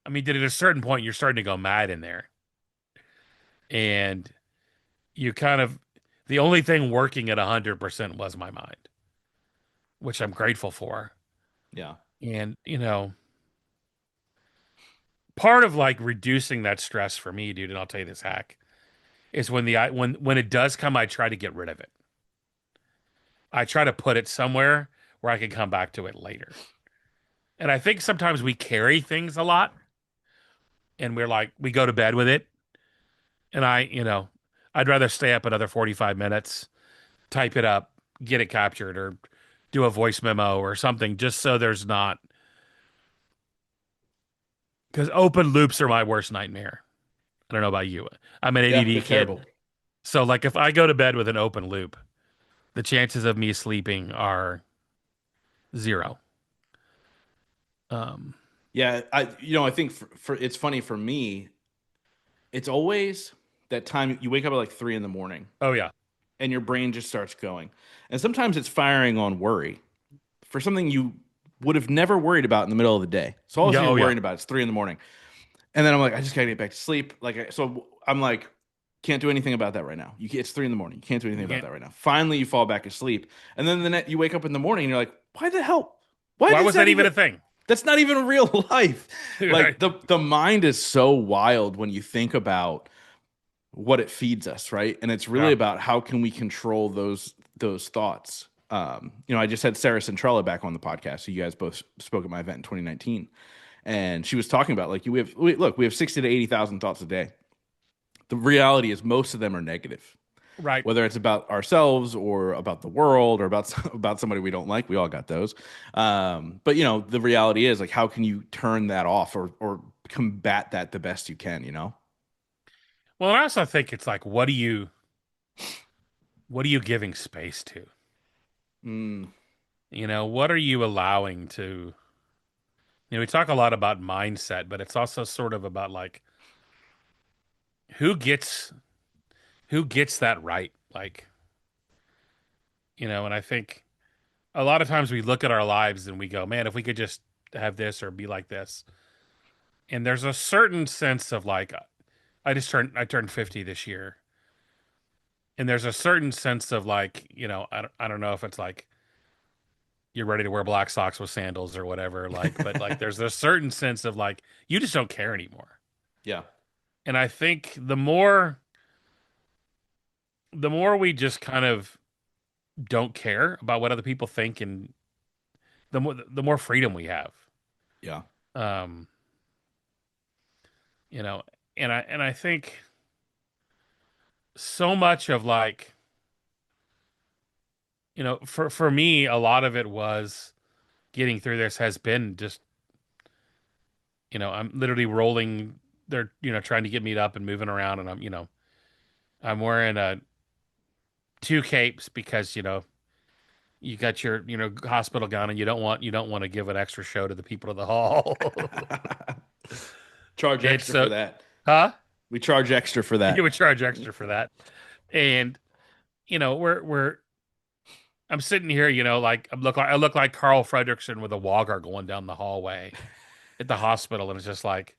I mean, at a certain point, you're starting to go mad in there. And you kind of, the only thing working at 100% was my mind, which I'm grateful for. Yeah. And, part of like reducing that stress for me, dude, and I'll tell you this hack, is when it does come, I try to get rid of it. I try to put it somewhere where I can come back to it later. And I think sometimes we carry things a lot and we're like, we go to bed with it. And I'd rather stay up another 45 minutes, type it up, get it captured, or do a voice memo or something, just so there's not, because open loops are my worst nightmare. I don't know about you. I'm an Yeah, ADD they're kid. terrible. So, like, if I go to bed with an open loop, the chances of me sleeping are zero. Um, Yeah, I think for it's funny for me, it's always that time you wake up at like 3 in the morning oh yeah, and your brain just starts going. And sometimes it's firing on worry for something you would have never worried about in the middle of the day. So all yeah, you're oh yeah, worrying about is 3 in the morning. And then I'm like, I just gotta get back to sleep. So I'm like, can't do anything about that right now. It's 3 in the morning. You can't do anything you about can't. that right now. Finally, you fall back asleep, and then you wake up in the morning and you're like, why the hell? Why Why does was that that even even? a thing? That's not even real life. Right? Like the mind is so wild when you think about what it feeds us, right? And it's really Yeah, about how can we control those thoughts. I just had Sarah Centrella back on the podcast. So you guys both spoke at my event in 2019, and she was talking about like we have 60 to 80,000 thoughts a day. The reality is most of them are negative, right. whether it's about ourselves or about the world or about about somebody we don't like. We all got those. But the reality is like how can you turn that off or combat that the best you can? Well, I also think it's like, what are you giving space to? Mm, What are you allowing to? We talk a lot about mindset, but it's also sort of about like who gets who gets that right, like and I think a lot of times we look at our lives and we go, man, if we could just have this or be like this. And there's a certain sense of like, I turned 50 this year. And there's a certain sense of like, I don't know if it's like you're ready to wear black socks with sandals or whatever, like, but like there's a certain sense of like, you just don't care anymore. yeah, And I think the more we just kind of don't care about what other people think and the more freedom we have. yeah, Um, you know, and I think so much of like, for me, a lot of it was getting through this has been just, I'm literally rolling. They're, trying to get me up and moving around, and I'm wearing two capes because you got your hospital gown, and you don't want to give an extra show to the people of the hall. yeah. Charge And extra for so, that. huh? We charge extra for You that. would charge extra for that, and we're I'm sitting here, like I look like Carl Fredrickson with a Wogger going down the hallway at the hospital, and it's just like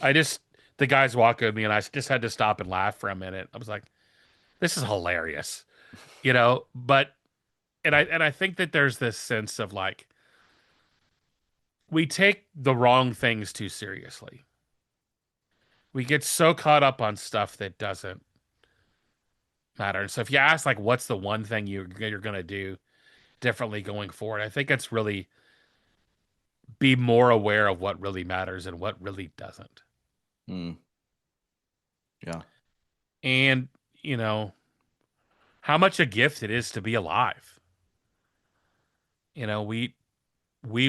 I just the guys walk with me, and I just had to stop and laugh for a minute. I was like, this is hilarious, you know. But and I think that there's this sense of like we take the wrong things too seriously. We get so caught up on stuff that doesn't matter. And so if you ask like what's the one thing you're gonna do differently going forward, I think it's really be more aware of what really matters and what really doesn't. Mm, yeah. And, you know, how much a gift it is to be alive. You know, we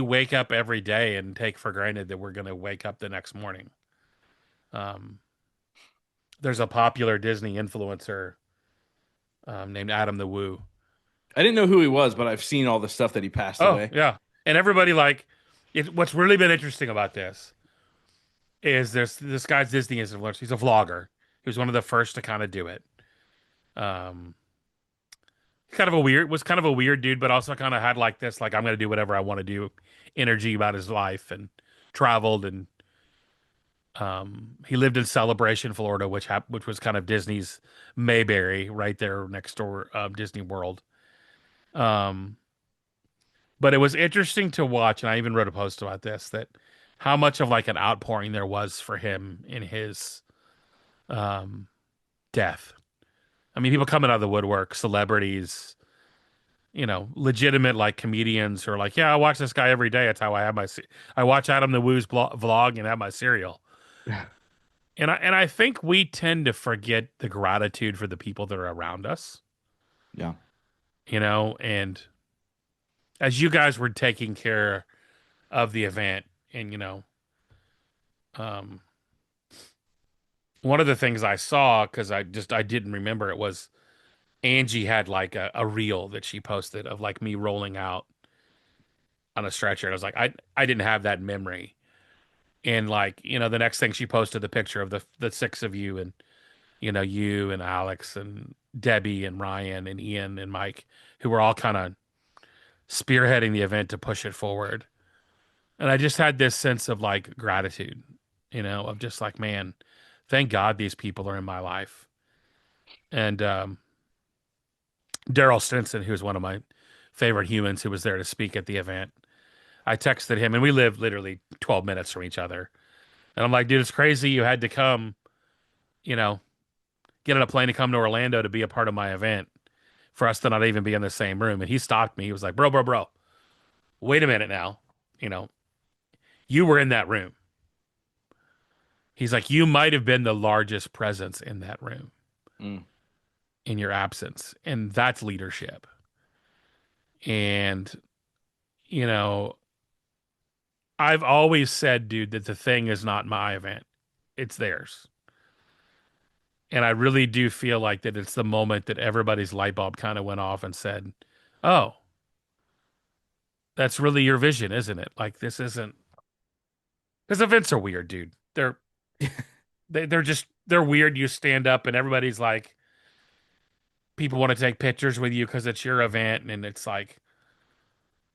wake up every day and take for granted that we're going to wake up the next morning. Um, there's a popular Disney influencer named Adam the Woo. I didn't know who he was, but I've seen all the stuff that he passed Oh away. yeah, and everybody like what's really been interesting about this is there's this guy's Disney influencer. He's a vlogger. He was one of the first to kind of do it. Um, kind of a weird was kind of a weird dude, but also kind of had like this like I'm gonna do whatever I want to do energy about his life and traveled and he lived in Celebration, Florida, which was kind of Disney's Mayberry right there next door, Disney World. Um, but it was interesting to watch, and I even wrote a post about this that how much of like an outpouring there was for him in his um, death. I mean, people coming out of the woodwork, celebrities, you know, legitimate like comedians who are like, yeah, I watch this guy every day. It's how I have I watch Adam the Woo's vlog and have my cereal. And I think we tend to forget the gratitude for the people that are around us, Yeah. you know, and as you guys were taking care of the event and you know, um one of the things I saw because I didn't remember it was Angie had like a reel that she posted of like me rolling out on a stretcher. And I was like, I didn't have that memory. And like, you know, the next thing she posted the picture of the six of you and you know, you and Alex and Debbie and Ryan and Ian and Mike, who were all kind of spearheading the event to push it forward. And I just had this sense of like gratitude, you know, of just like, man, thank God these people are in my life. And Daryl Stinson, who's one of my favorite humans who was there to speak at the event, I texted him and we live literally 12 minutes from each other. And I'm like, dude, it's crazy you had to come, you know, get on a plane to come to Orlando to be a part of my event for us to not even be in the same room. And he stopped me. He was like, bro, wait a minute now. You know, you were in that room. He's like, you might have been the largest presence in that room Mm. in your absence. And that's leadership. And, you know, I've always said, dude, that the thing is not my event, it's theirs. And I really do feel like that it's the moment that everybody's light bulb kind of went off and said, oh, that's really your vision, isn't it? Like, this isn't, because events are weird, dude. They're just they're weird. You stand up and everybody's like, people want to take pictures with you because it's your event, and it's like,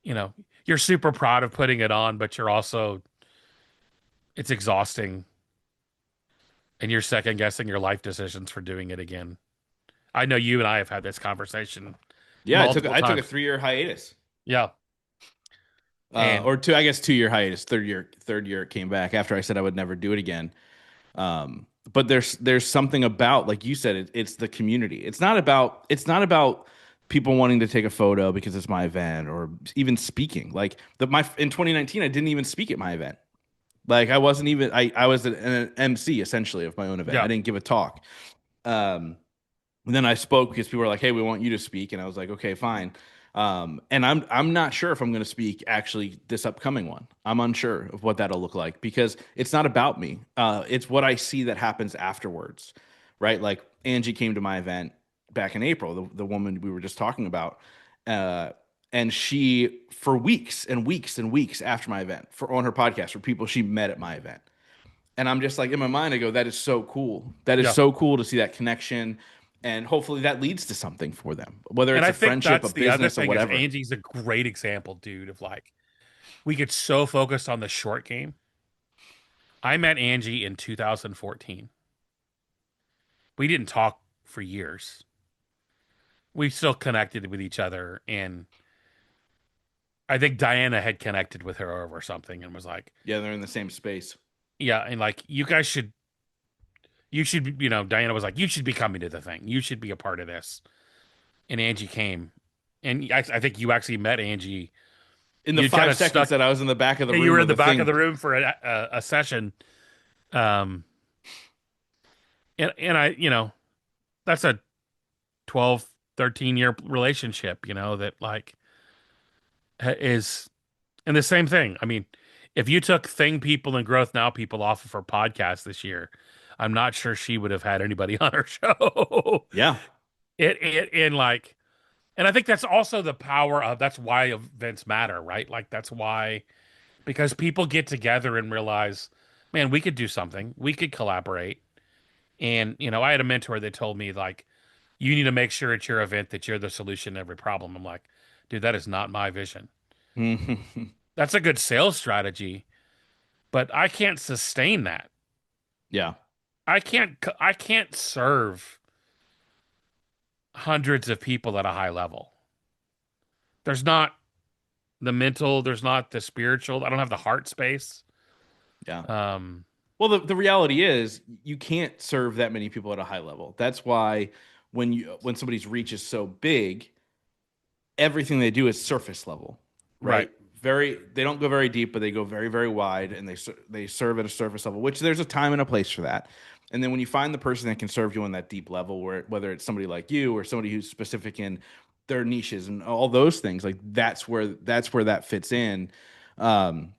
you know, you're super proud of putting it on, but you're also it's exhausting, and you're second guessing your life decisions for doing it again. I know you and I have had this conversation Yeah, multiple I took a times. 3 year hiatus. Yeah, and Or two, I guess 2 year hiatus. Third year it came back after I said I would never do it again. But there's something about, like you said, it's the community. It's not about people wanting to take a photo because it's my event or even speaking. Like my in 2019, I didn't even speak at my event. Like I wasn't even I was an MC essentially of my own event. I yeah, didn't give a talk. Um, and then I spoke because people were like, "Hey, we want you to speak," and I was like, "Okay, fine." And I'm not sure if I'm going to speak actually this upcoming one. I'm unsure of what that'll look like because it's not about me. It's what I see that happens afterwards, right? Like Angie came to my event back in April, the woman we were just talking about, uh, and she for weeks and weeks and weeks after my event for on her podcast for people she met at my event. And I'm just like in my mind, I go, that is so cool. That is yeah. so cool to see that connection. And hopefully that leads to something for them, whether And it's I a think friendship, a that's the other business, or thing is whatever. Angie's a great example, dude, of like we get so focused on the short game. I met Angie in 2014. We didn't talk for years. we still connected with each other, and I think Diana had connected with her over something and was like, Yeah, they're in the same space. yeah, and like you guys should, you should, Diana was like, you should be coming to the thing, you should be a part of this, and Angie came, and I think you actually met Angie. In the You kind five of seconds stuck. that I was in the back of the You room were of in the the back of thing. the room for a session, um, and I, that's a 12, 13 year relationship, that like is, and the same thing. I mean, if you took Thing People and Growth Now people off of her podcast this year, I'm not sure she would have had anybody on her show. Yeah. It and like, and I think that's also the power of, that's why events matter, right? Like that's why, because people get together and realize, man, we could do something, we could collaborate. And I had a mentor that told me like, you need to make sure at your event that you're the solution to every problem. I'm like, dude, that is not my vision. That's a good sales strategy, but I can't sustain that. Yeah. I can't serve hundreds of people at a high level. There's not the mental, there's not the spiritual. I don't have the heart space. Yeah. Um, Well, the reality is you can't serve that many people at a high level. That's why when somebody's reach is so big, everything they do is surface level, right. right? They don't go very deep, but they go very very wide, and they serve at a surface level, which there's a time and a place for that. And then when you find the person that can serve you on that deep level, where whether it's somebody like you or somebody who's specific in their niches and all those things, like that's where that fits in. Um,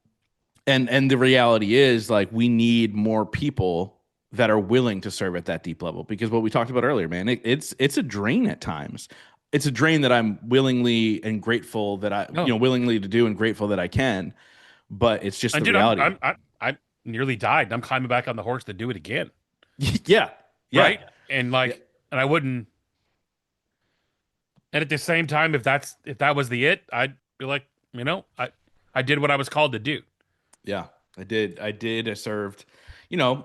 and the reality is like we need more people that are willing to serve at that deep level because what we talked about earlier, man, it's a drain at times. It's a drain that I'm willingly and grateful that No, willingly to do and grateful that I can, but it's just and the dude, I'm reality. I'm I nearly died, and I'm climbing back on the horse to do it again. Yeah, yeah, Right. And yeah, like, and I wouldn't. And at the same time, if that was the it, I'd be like, I did what I was called to do. yeah. I did. I served,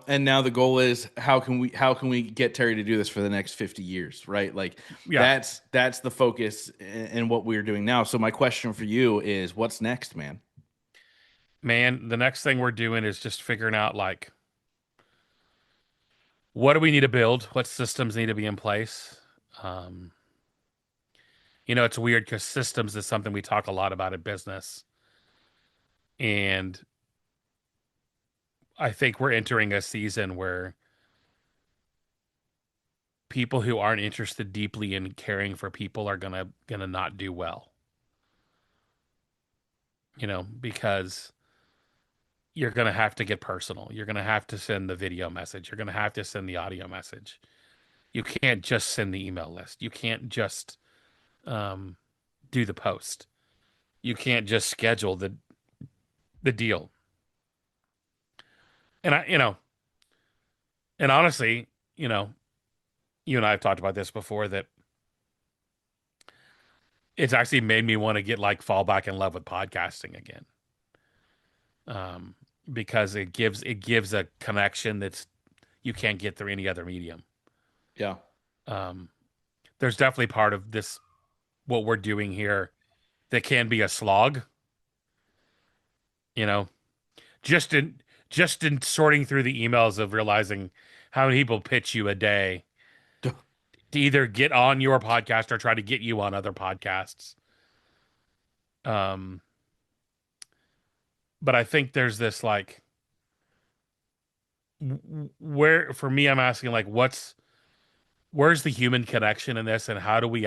and now the goal is how can we get Terry to do this for the next 50 years, right? Like Yeah, that's the focus in what we're doing now. So my question for you is, what's next, man? man. The next thing we're doing is just figuring out like, what do we need to build? What systems need to be in place? Um, it's weird because systems is something we talk a lot about in business, and I think we're entering a season where people who aren't interested deeply in caring for people are gonna not do well. Because you're going to have to get personal. You're going to have to send the video message. You're going to have to send the audio message. You can't just send the email list. You can't just um, do the post. You can't just schedule the deal. And and honestly, you know, you and I have talked about this before that it's actually made me want to get like fall back in love with podcasting again. Um, because it gives a connection that's you can't get through any other medium. Yeah. Um, there's definitely part of this what we're doing here that can be a slog, you know, just in just in sorting through the emails of realizing how many people pitch you a day to either get on your podcast or try to get you on other podcasts. Um, but I think there's this like where for me I'm asking like where's the human connection in this and how do we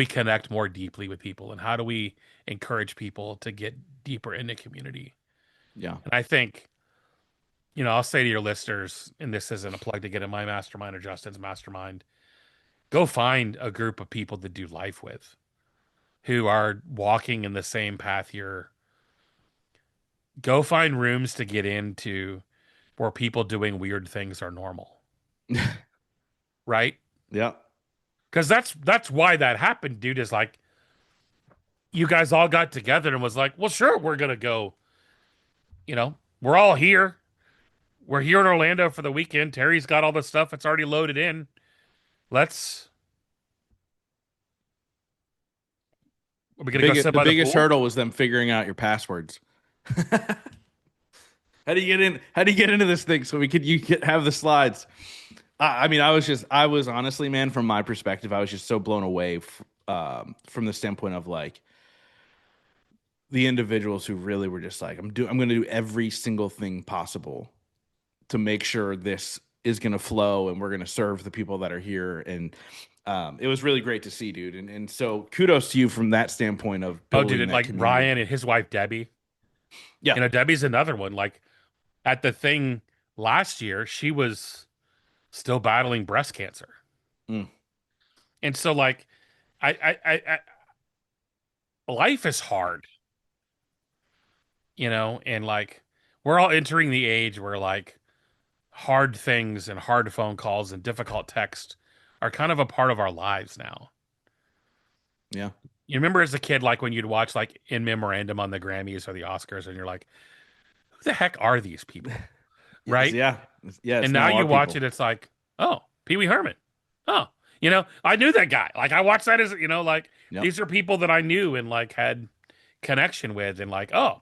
connect more deeply with people and how do we encourage people to get deeper into community? Yeah. And I think I'll say to your listeners, and this isn't a plug to get in my mastermind or Justin's mastermind, go find a group of people to do life with who are walking in the same path you're. Go find rooms to get into where people doing weird things are normal, right? Yeah. Because that's why that happened, dude. Is like you guys all got together and was like, well, sure, we're gonna go. We're all here. We're here in Orlando for the weekend. Terry's got all the stuff. It's already loaded in. Let's Are we gonna go sit The by the biggest pool? hurdle was them figuring out your passwords. How do you get in? How do you get into this thing so you could have the slides? I mean, I was honestly, man, from my perspective, I was just so blown away from the standpoint of like the individuals who really were just like, I'm going to do every single thing possible to make sure this is going to flow and we're going to serve the people that are here. And it was really great to see, dude. And so kudos to you from that standpoint of Oh, dude, building and that like community. Ryan and his wife Debbie. Yeah. Debbie's another one. Like at the thing last year, she was still battling breast cancer. Mm, And so like life is hard, and like we're all entering the age where like hard things and hard phone calls and difficult text are kind of a part of our lives now. yeah. You remember as a kid, like when you'd watch like In Memorandum on the Grammys or the Oscars, and you're like, who the heck are these people? Yes, Right? yeah. Yeah. And It's now now our you watch people. it, it's like, oh, Pee Wee Herman. Oh, I knew that guy. Like I watched that as, like Yep. these are people that I knew and like had connection with and like, oh,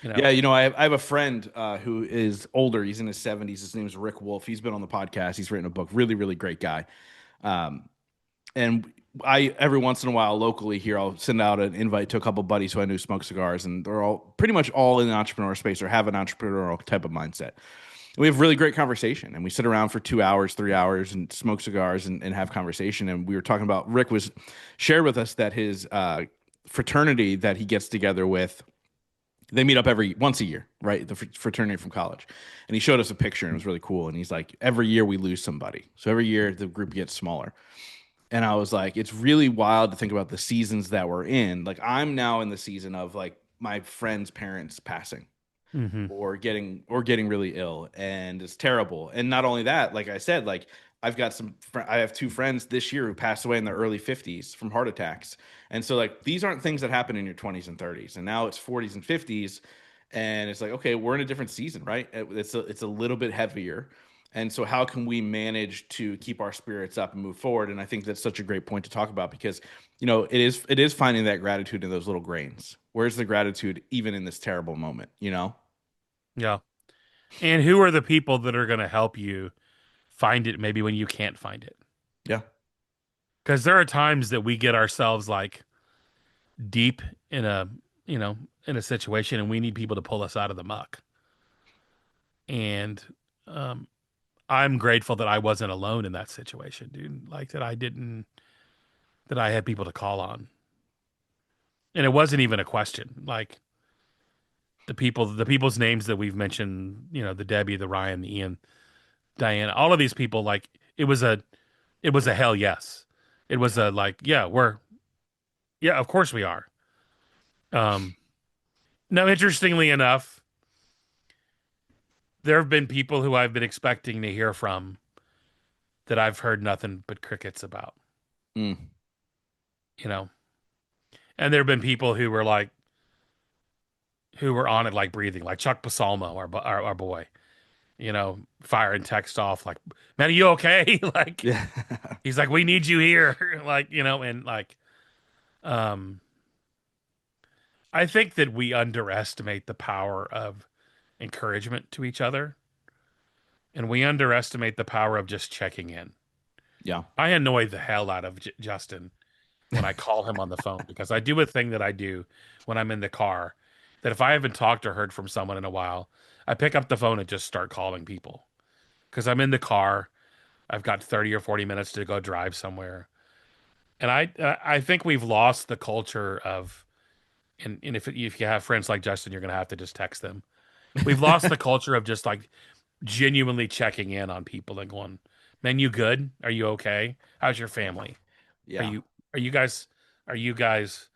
you Yeah, know, I have a friend who is older. He's in his 70s. His name's Rick Wolf. He's been on the podcast. He's written a book. Really, really great guy. Um, and I every once in a while locally here, I'll send out an invite to a couple buddies who I knew smoke cigars, and they're all pretty much all in the entrepreneur space or have an entrepreneurial type of mindset. And we have really great conversation, and we sit around for 2 hours, 3 hours, and smoke cigars and have conversation. And we were talking about Rick was shared with us that his fraternity that he gets together with, they meet up every once a year, right? The fraternity from college. And he showed us a picture and it was really cool. And he's like, every year we lose somebody. So every year the group gets smaller. And I was like, it's really wild to think about the seasons that we're in. Like I'm now in the season of like my friend's parents passing hmm or getting really ill, and it's terrible. And not only that, like I said, like I have two friends this year who passed away in their early 50s from heart attacks. And so like these aren't things that happen in your 20s and 30s, and now it's 40s and 50s, and it's like, okay, we're in a different season, right? It's a little bit heavier. And so how can we manage to keep our spirits up and move forward? And I think that's such a great point to talk about because it is finding that gratitude in those little grains. Where's the gratitude even in this terrible moment, you know? yeah. And who are the people that are going to help you find it maybe when you can't find it? Yeah. Because there are times that we get ourselves like deep in a, you know, in a situation and we need people to pull us out of the muck. And um, I'm grateful that I wasn't alone in that situation, dude. Like that I had people to call on. And it wasn't even a question. Like the people's names that we've mentioned, the Debbie, the Ryan, the Ian, Diana, all of these people, like it was a hell yes. It was Yeah. a like, yeah, of course we are. Um, Now, interestingly enough, there have been people who I've been expecting to hear from that I've heard nothing but crickets about, Mm. you know, and there have been people who were on it like breathing, like Chuck Pasalmo, our boy, firing text off like, "Man, are you okay?" Like Yeah. he's like, "We need you here," like and like, um, I think that we underestimate the power of encouragement to each other, and we underestimate the power of just checking in. Yeah. I annoy the hell out of Justin when I call him on the phone because I do a thing that I do when I'm in the car that if I haven't talked or heard from someone in a while, I pick up the phone and just start calling people because I'm in the car. I've got 30 or 40 minutes to go drive somewhere. And I think we've lost the culture of and if you have friends like Justin, you're going to have to just text them. We've lost the culture of just like genuinely checking in on people and going, "Man, you good? Are you okay? How's your family? Are Yeah. you are you guys are you guys?"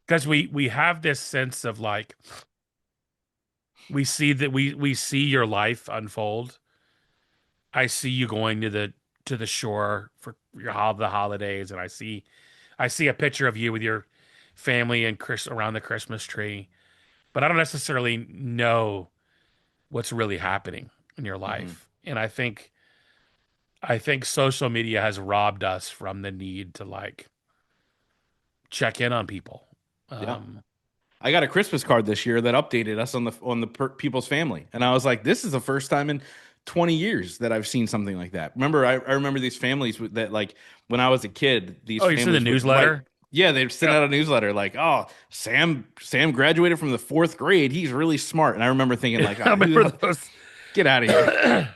Because we have this sense of like we see your life unfold. I see you going to the shore for the holidays, and I see a picture of you with your family and Chris around the Christmas tree, but I don't necessarily know what's really happening in your Hmm. life. And I think social media has robbed us from the need to like check in on people. Yeah. Um, I got a Christmas card this year that updated us on the people's family, and I was like, "This is the first time in 20 years that I've seen something like that." Remember, I remember these families that like when I was a kid, these oh, you see the families would write, newsletter? yeah, they'd send Yeah, out a newsletter like, "Oh, Sam graduated from the fourth grade. He's really smart." And I remember thinking like, I "Ah, remember who, those. get out of here."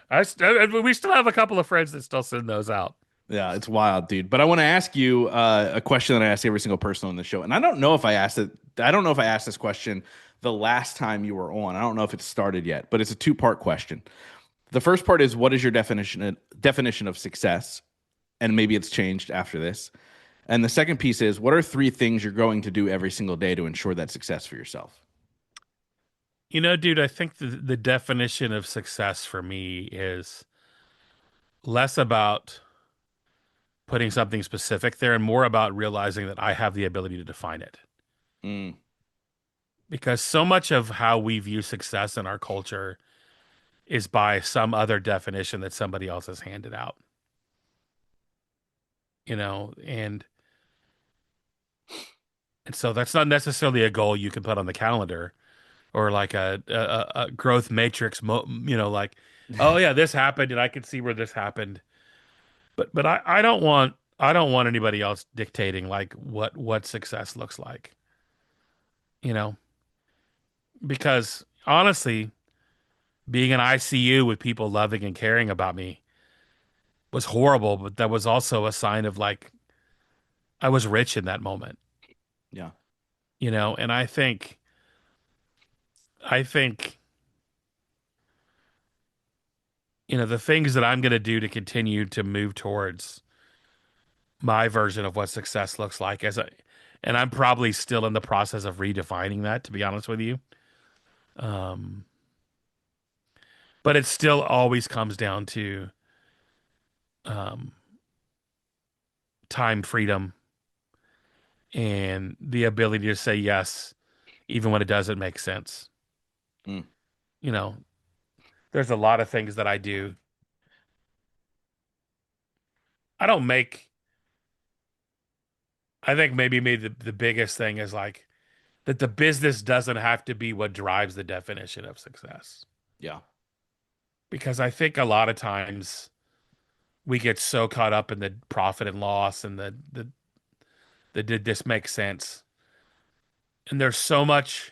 We still have a couple of friends that still send those out. Yeah, it's wild, dude. But I want to ask you a question that I ask every single person on the show, and I don't know if I asked it. I don't know if I asked this question the last time you were on. I don't know if it's started yet, but it's a two-part question. The first part is, what is your definition of success? And maybe it's changed after this. And the second piece is, what are three things you're going to do every single day to ensure that success for yourself? Dude, I think the definition of success for me is less about putting something specific there and more about realizing that I have the ability to define it. Mm, Because so much of how we view success in our culture is by some other definition that somebody else has handed out, and so that's not necessarily a goal you can put on the calendar or like a growth matrix, like, oh yeah, this happened and I can see where this happened. But I don't want anybody else dictating like what success looks like, you know, because honestly, being in ICU with people loving and caring about me was horrible, but that was also a sign of like I was rich in that moment, yeah. and I think the things that I'm going to do to continue to move towards my version of what success looks like and I'm probably still in the process of redefining that, to be honest with you. Um, but it still always comes down to um, time freedom and the ability to say yes, even when it doesn't make sense. Mm, You know, there's a lot of things that I do. I don't make, I think maybe the biggest thing is like that the business doesn't have to be what drives the definition of success. yeah. Because I think a lot of times we get so caught up in the profit and loss and the did this make sense? And there's so much,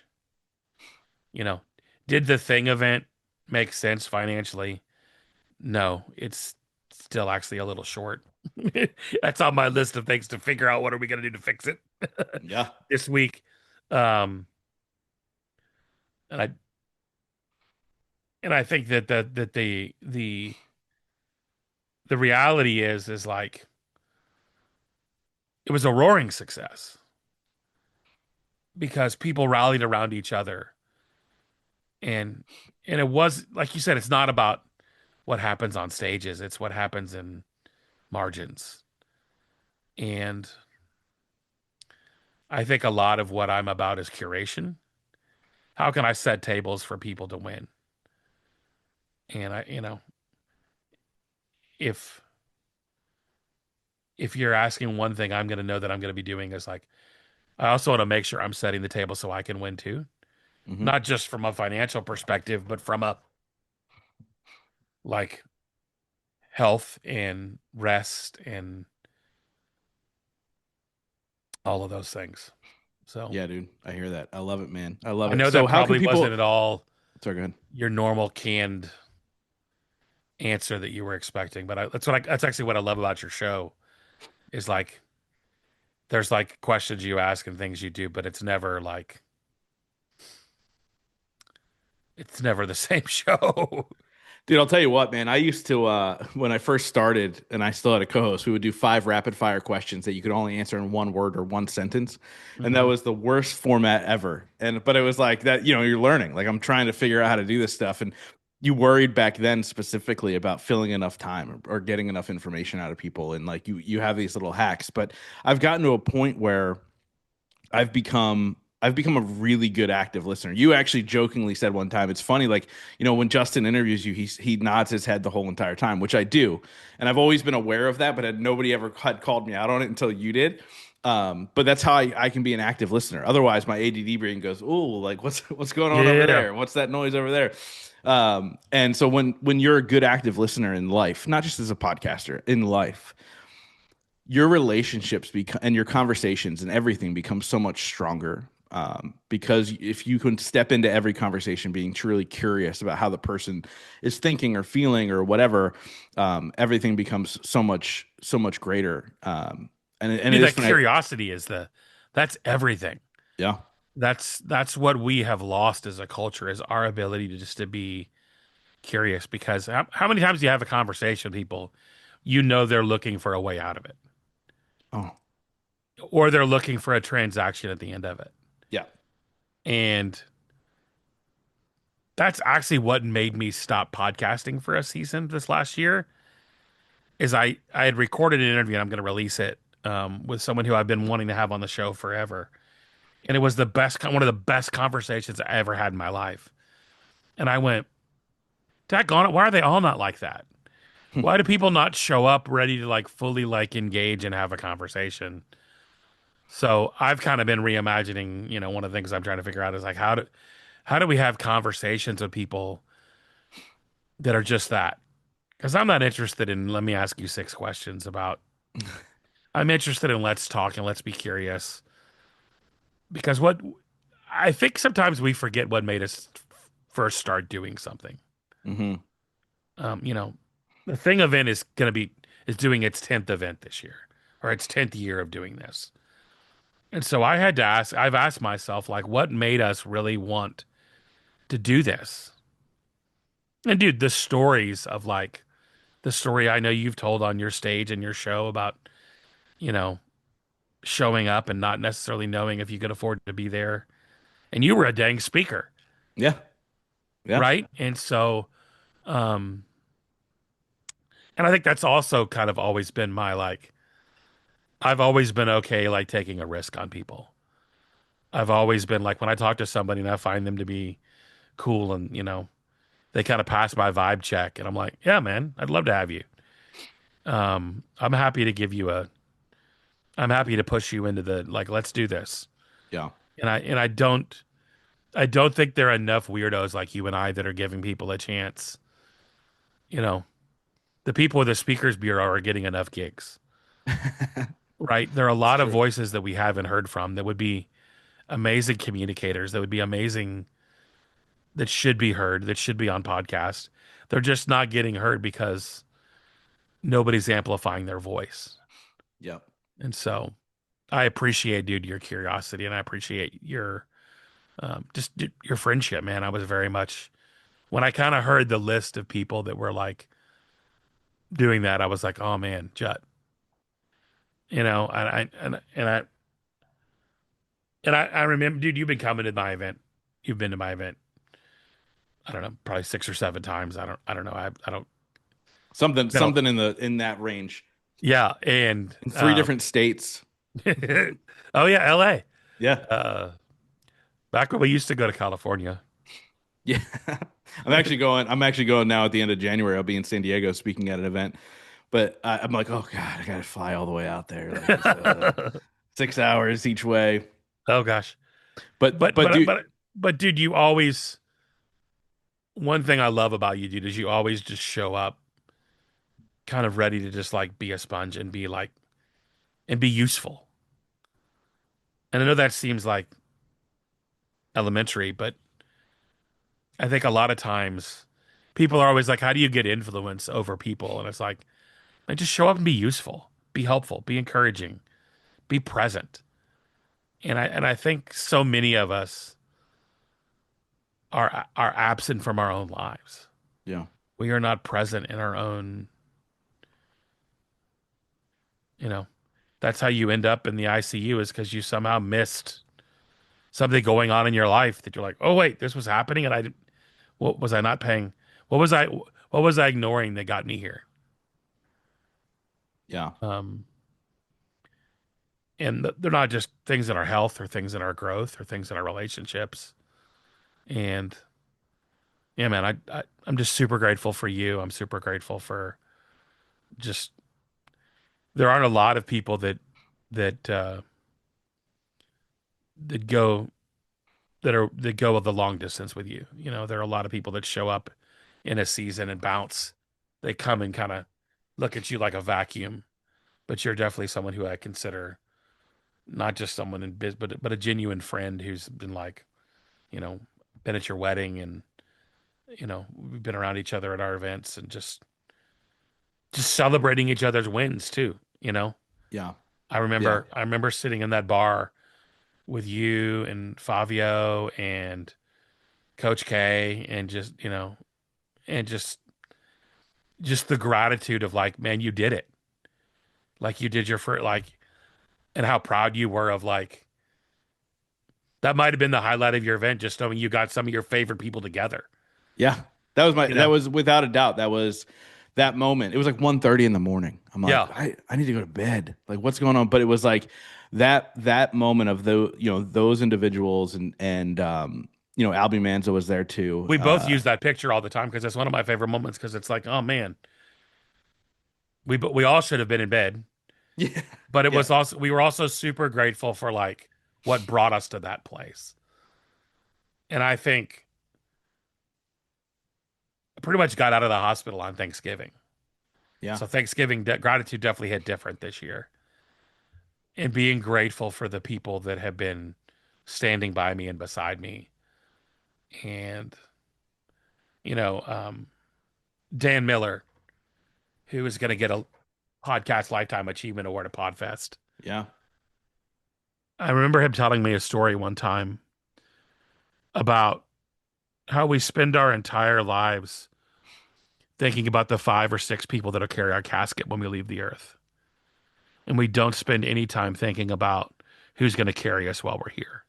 you know, did the thing event make sense financially? No, it's still actually a little short. That's on my list of things to figure out what are we going to do to fix it Yeah. this week. Um, and I and I think that the reality is like it was a roaring success because people rallied around each other and it was like you said, it's not about what happens on stages, it's what happens in margins. And I think a lot of what I'm about is curation. How can I set tables for people to win? And if if you're asking one thing I'm going to know that I'm going to be doing is like I also want to make sure I'm setting the table so I can win too, Hmm. not just from a financial perspective, but from a like health and rest and all of those things. So Yeah, dude. I hear that. I love it, man. I love I it. know So that how can probably wasn't people? at all Sorry, go ahead. your normal canned answer that you were expecting, but that's actually what I love about your show is like there's like questions you ask and things you do, but it's never the same show. Dude, I'll tell you what, man. I used to when I first started and I still had a co-host, we would do five rapid fire questions that you could only answer in one word or one sentence. And that Hmm. was the worst format ever. And but it was like that, you're learning. Like I'm trying to figure out how to do this stuff. And you worried back then specifically about filling enough time or getting enough information out of people. And like you have these little hacks. But I've gotten to a point where I've become a really good active listener. You actually jokingly said one time, it's funny, like, when Justin interviews you, he nods his head the whole entire time, which I do. And I've always been aware of that, but nobody ever had called me out on it until you did. But that's how I can be an active listener. Otherwise, my ADD brain goes, "Oh, like what's going on over Yeah. there? What's that noise over there?" And so when you're a good active listener in life, not just as a podcaster, in life, your relationships become and your conversations and everything becomes so much stronger. Because if you can step into every conversation being truly curious about how the person is thinking or feeling or whatever, everything becomes so much greater. And Dude, it is that funny. curiosity is that's everything. Yeah. That's what we have lost as a culture is our ability to just to be curious because how many times do you have a conversation with people, you know they're looking for a way out of it Oh, or they're looking for a transaction at the end of it. yeah. And that's actually what made me stop podcasting for a season this last year is I had recorded an interview and I'm going to release it with someone who I've been wanting to have on the show forever. And it was the best, one of the best conversations I ever had in my life. And I went, daggone it, why are they all not like that? Why do people not show up ready to like fully like engage and have a conversation? So I've kind of been reimagining, one of the things I'm trying to figure out is like how do we have conversations with people that are just that? Because I'm not interested in let me ask you six questions about. I'm interested in let's talk and let's be curious. Because what I think sometimes we forget what made us first start doing something. Hmm. Um, you know, the thing event is doing its 10th event this year or its 10th year of doing this. And so I've asked myself, like, what made us really want to do this? And dude, the stories of like the story I know you've told on your stage and your show about, you know, showing up and not necessarily knowing if you could afford to be there. And you were a dang speaker, Yeah. Yeah. right? Um, and I think that's also kind of always been my like, I've always been okay like taking a risk on people. I've always been like when I talk to somebody and I find them to be cool and, they kind of pass my vibe check and I'm like, yeah, man, I'd love to have you. I'm happy to I'm happy to push you into the like, let's do this. Yeah. And I don't think there are enough weirdos like you and I that are giving people a chance. You know, the people with the speakers bureau are getting enough gigs, right? There are a It's lot of true. voices that we haven't heard from that would be amazing communicators, that would be amazing, that should be heard, that should be on podcast. They're just not getting heard because nobody's amplifying their voice. Yeah. And so I appreciate, dude, your curiosity and I appreciate your your friendship, man. I was very much when I kind of heard the list of people that were like doing that, I was like, oh man, Jut, and I remember, dude, you've been coming to my event. You've been to my event. I don't know, probably six or seven times. I don't know. I don't. Something Been a, something in that range. yeah, and In three different states. oh yeah, L.A. Yeah. Uh, back when we used to go to California. Yeah. I'm actually going now at the end of January. I'll be in San Diego speaking at an event. But I'm like, oh God, I gotta fly all the way out there. Like it's 6 hours each way. Oh gosh, But but but but dude, but but dude, you always one thing I love about you, dude, is you always just show up kind of ready to just like be a sponge and be like and be useful. And I know that seems like elementary, but I think a lot of times people are always like, how do you get influence over people? And it's like, man, just show up and be useful, be helpful, be encouraging, be present. And I think so many of us are absent from our own lives. yeah, We are not present in our own, you know, that's how you end up in the ICU is because you somehow missed something going on in your life that you're like, oh wait, this was happening, and what was I not paying? What was I ignoring that got me here? yeah, Um, and they're not just things in our health or things in our growth or things in our relationships. And yeah, man, I'm just super grateful for you. I'm super grateful for just there aren't a lot of people that. that go that go of the long distance with you. You know, there are a lot of people that show up in a season and bounce. They come and kind of look at you like a vacuum, but you're definitely someone who I consider not just someone in biz, but a genuine friend who's been like, you know, been at your wedding and we've been around each other at our events and just celebrating each other's wins too. You know, Yeah. I Yeah. remember I remember sitting in that bar with you and Fabio and Coach K and and just the gratitude of like, man, you did it. Like you did your first, like, and how proud you were of like, that might have been the highlight of your event, just knowing you got some of your favorite people together, Yeah. you That know? was without a doubt. That was that moment. It was like 1:30 in the morning. I'm like, Yeah. I need to go to bed. Like, what's going on? But it was like that moment of those individuals and Albie Manza was there too. We both use that picture all the time because it's one of my favorite moments because it's like, oh man, we all should have been in bed, Yeah. but it Yeah. was also, we were also super grateful for like what brought us to that place. And I think I pretty much got out of the hospital on Thanksgiving. Yeah. So Thanksgiving gratitude definitely hit different this year. And being grateful for the people that have been standing by me and beside me. And, you know, Dan Miller, who is going to get a podcast lifetime achievement award at Podfest. Yeah. I remember him telling me a story one time about how we spend our entire lives thinking about the 5 or 6 people that'll carry our casket when we leave the earth. And we don't spend any time thinking about who's going to carry us while we're here.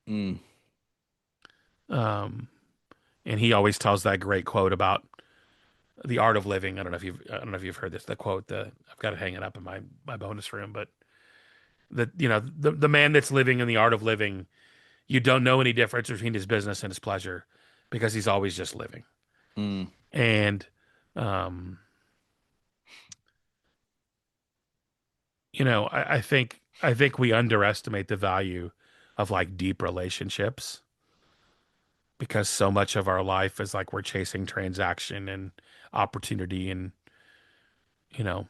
Mm. Um, and he always tells that great quote about the art of living. I don't know if you've heard this. The quote. I've got it hanging up in my bonus room. But the man that's living in the art of living, you don't know any difference between his business and his pleasure because he's always just living. Mm. And um, I think we underestimate the value of like deep relationships because so much of our life is like we're chasing transaction and opportunity and you know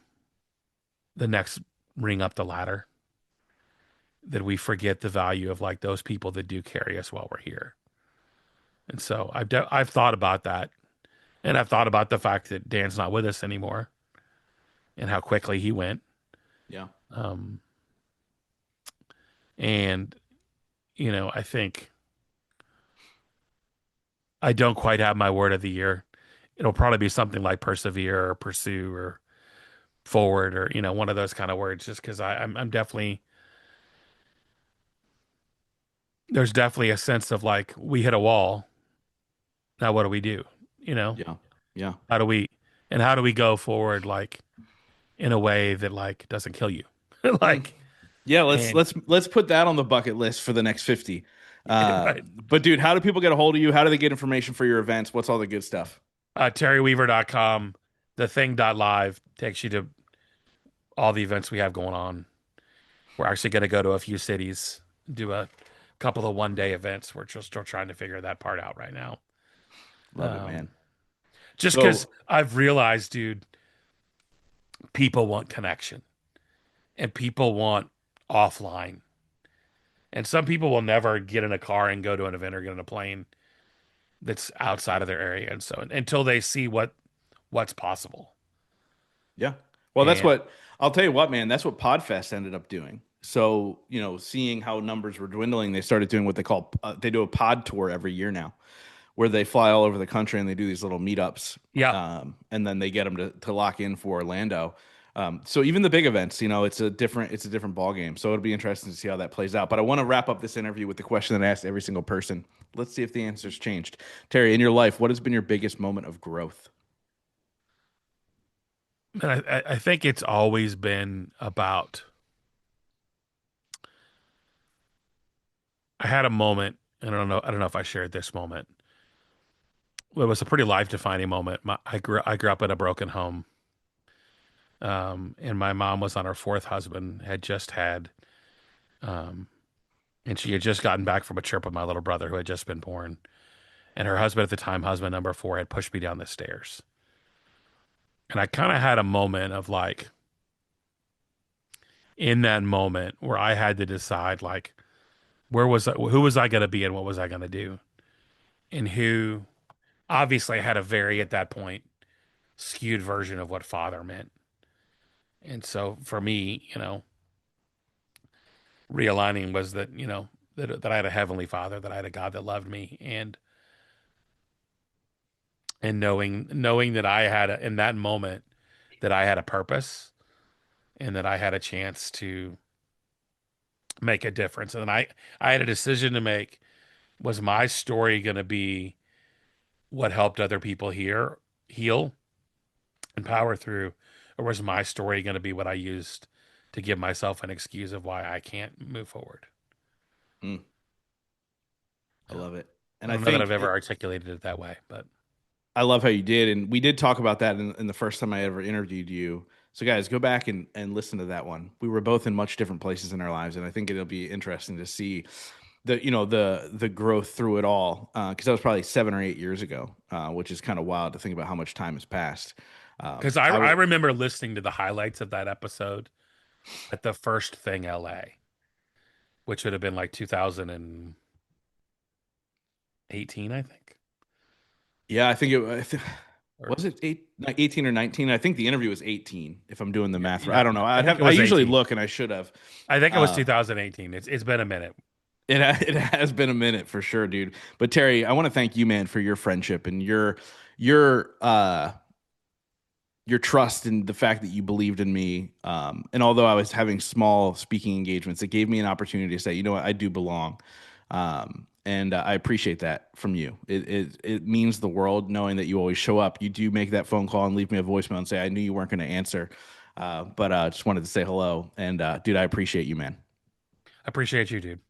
the next ring up the ladder, that we forget the value of like those people that do carry us while we're here. And so I've thought about that, and I've thought about the fact that Dan's not with us anymore and how quickly he went. Yeah. Um, and I think I don't quite have my word of the year. It'll probably be something like persevere or pursue or forward or one of those kind of words. Just because I'm definitely, there's definitely a sense of like we hit a wall. Now what do we do? You know, Yeah. Yeah. how do we how do we go forward like in a way that like doesn't kill you? Mm. Like Yeah, and let's put that on the bucket list for the next 50. right. But dude, how do people get a hold of you? How do they get information for your events? What's all the good stuff? TerryWeaver.com, thething.live takes you to all the events we have going on. We're actually going to go to a few cities, do a couple of 1 day events. We're just still trying to figure that part out right now. Love it, Um, man. just because So, I've realized, dude, people want connection and people want offline. And some people will never get in a car and go to an event or get on a plane that's outside of their area. And so until they see what's possible. yeah. Well, that's And what I'll tell you what, man, that's what Podfest ended up doing. So, seeing how numbers were dwindling, they started doing what they do a pod tour every year now, where they fly all over the country and they do these little meetups. yeah, And then they get them to lock in for Orlando. So even the big events, it's a different ball game. So it'll be interesting to see how that plays out. But I want to wrap up this interview with the question that I asked every single person. Let's see if the answer's changed. Terry, in your life, what has been your biggest moment of growth? and I think it's always been about. I had a moment, and I don't know if I shared this moment. Well, it was a pretty life defining moment. I grew up in a broken home, and my mom was on her fourth husband, had just had And she had just gotten back from a trip with my little brother who had just been born. And her husband at the time, husband number four, had pushed me down the stairs. And I kind of had a moment of like, in that moment where I had to decide, like, who was I going to be and what was I going to do? And who obviously had a very, at that point, skewed version of what father meant. And so for me, realigning was that, that I had a heavenly father, that I had a God that loved me. And knowing that I had in that moment that I had a purpose and that I had a chance to make a difference. And I had a decision to make. Was my story going to be what helped other people heal and power through, or was my story going to be what I used to give myself an excuse of why I can't move forward? Mm, I Yeah. love it. I And I don't know that I've think ever articulated it that way, but I love how you did. And we did talk about that in the first time I ever interviewed you. So, guys, go back and listen to that one. We were both in much different places in our lives. And I think it'll be interesting to see the growth through it all. Because that was probably 7 or 8 years ago, which is kind of wild to think about how much time has passed. because I, I I would, remember listening to the highlights of that episode at the first thing LA, which would have been like 2018, I think. yeah, I think Or was it 18 or 19. I think the interview was 18, if I'm doing the yeah, math right. I yeah, don't know. I think it I was usually 18. look, and I should have. I think it was Uh, 2018. It's been a minute. it has been a minute for sure, dude. But Terry, I want to thank you, man, for your friendship and your your trust and the fact that you believed in me. And although I was having small speaking engagements, it gave me an opportunity to say, you know what, I do belong. And I appreciate that from you. It means the world knowing that you always show up. You do make that phone call and leave me a voicemail and say, I knew you weren't going to answer. But just wanted to say hello. And dude, I appreciate you, man. I appreciate you, dude.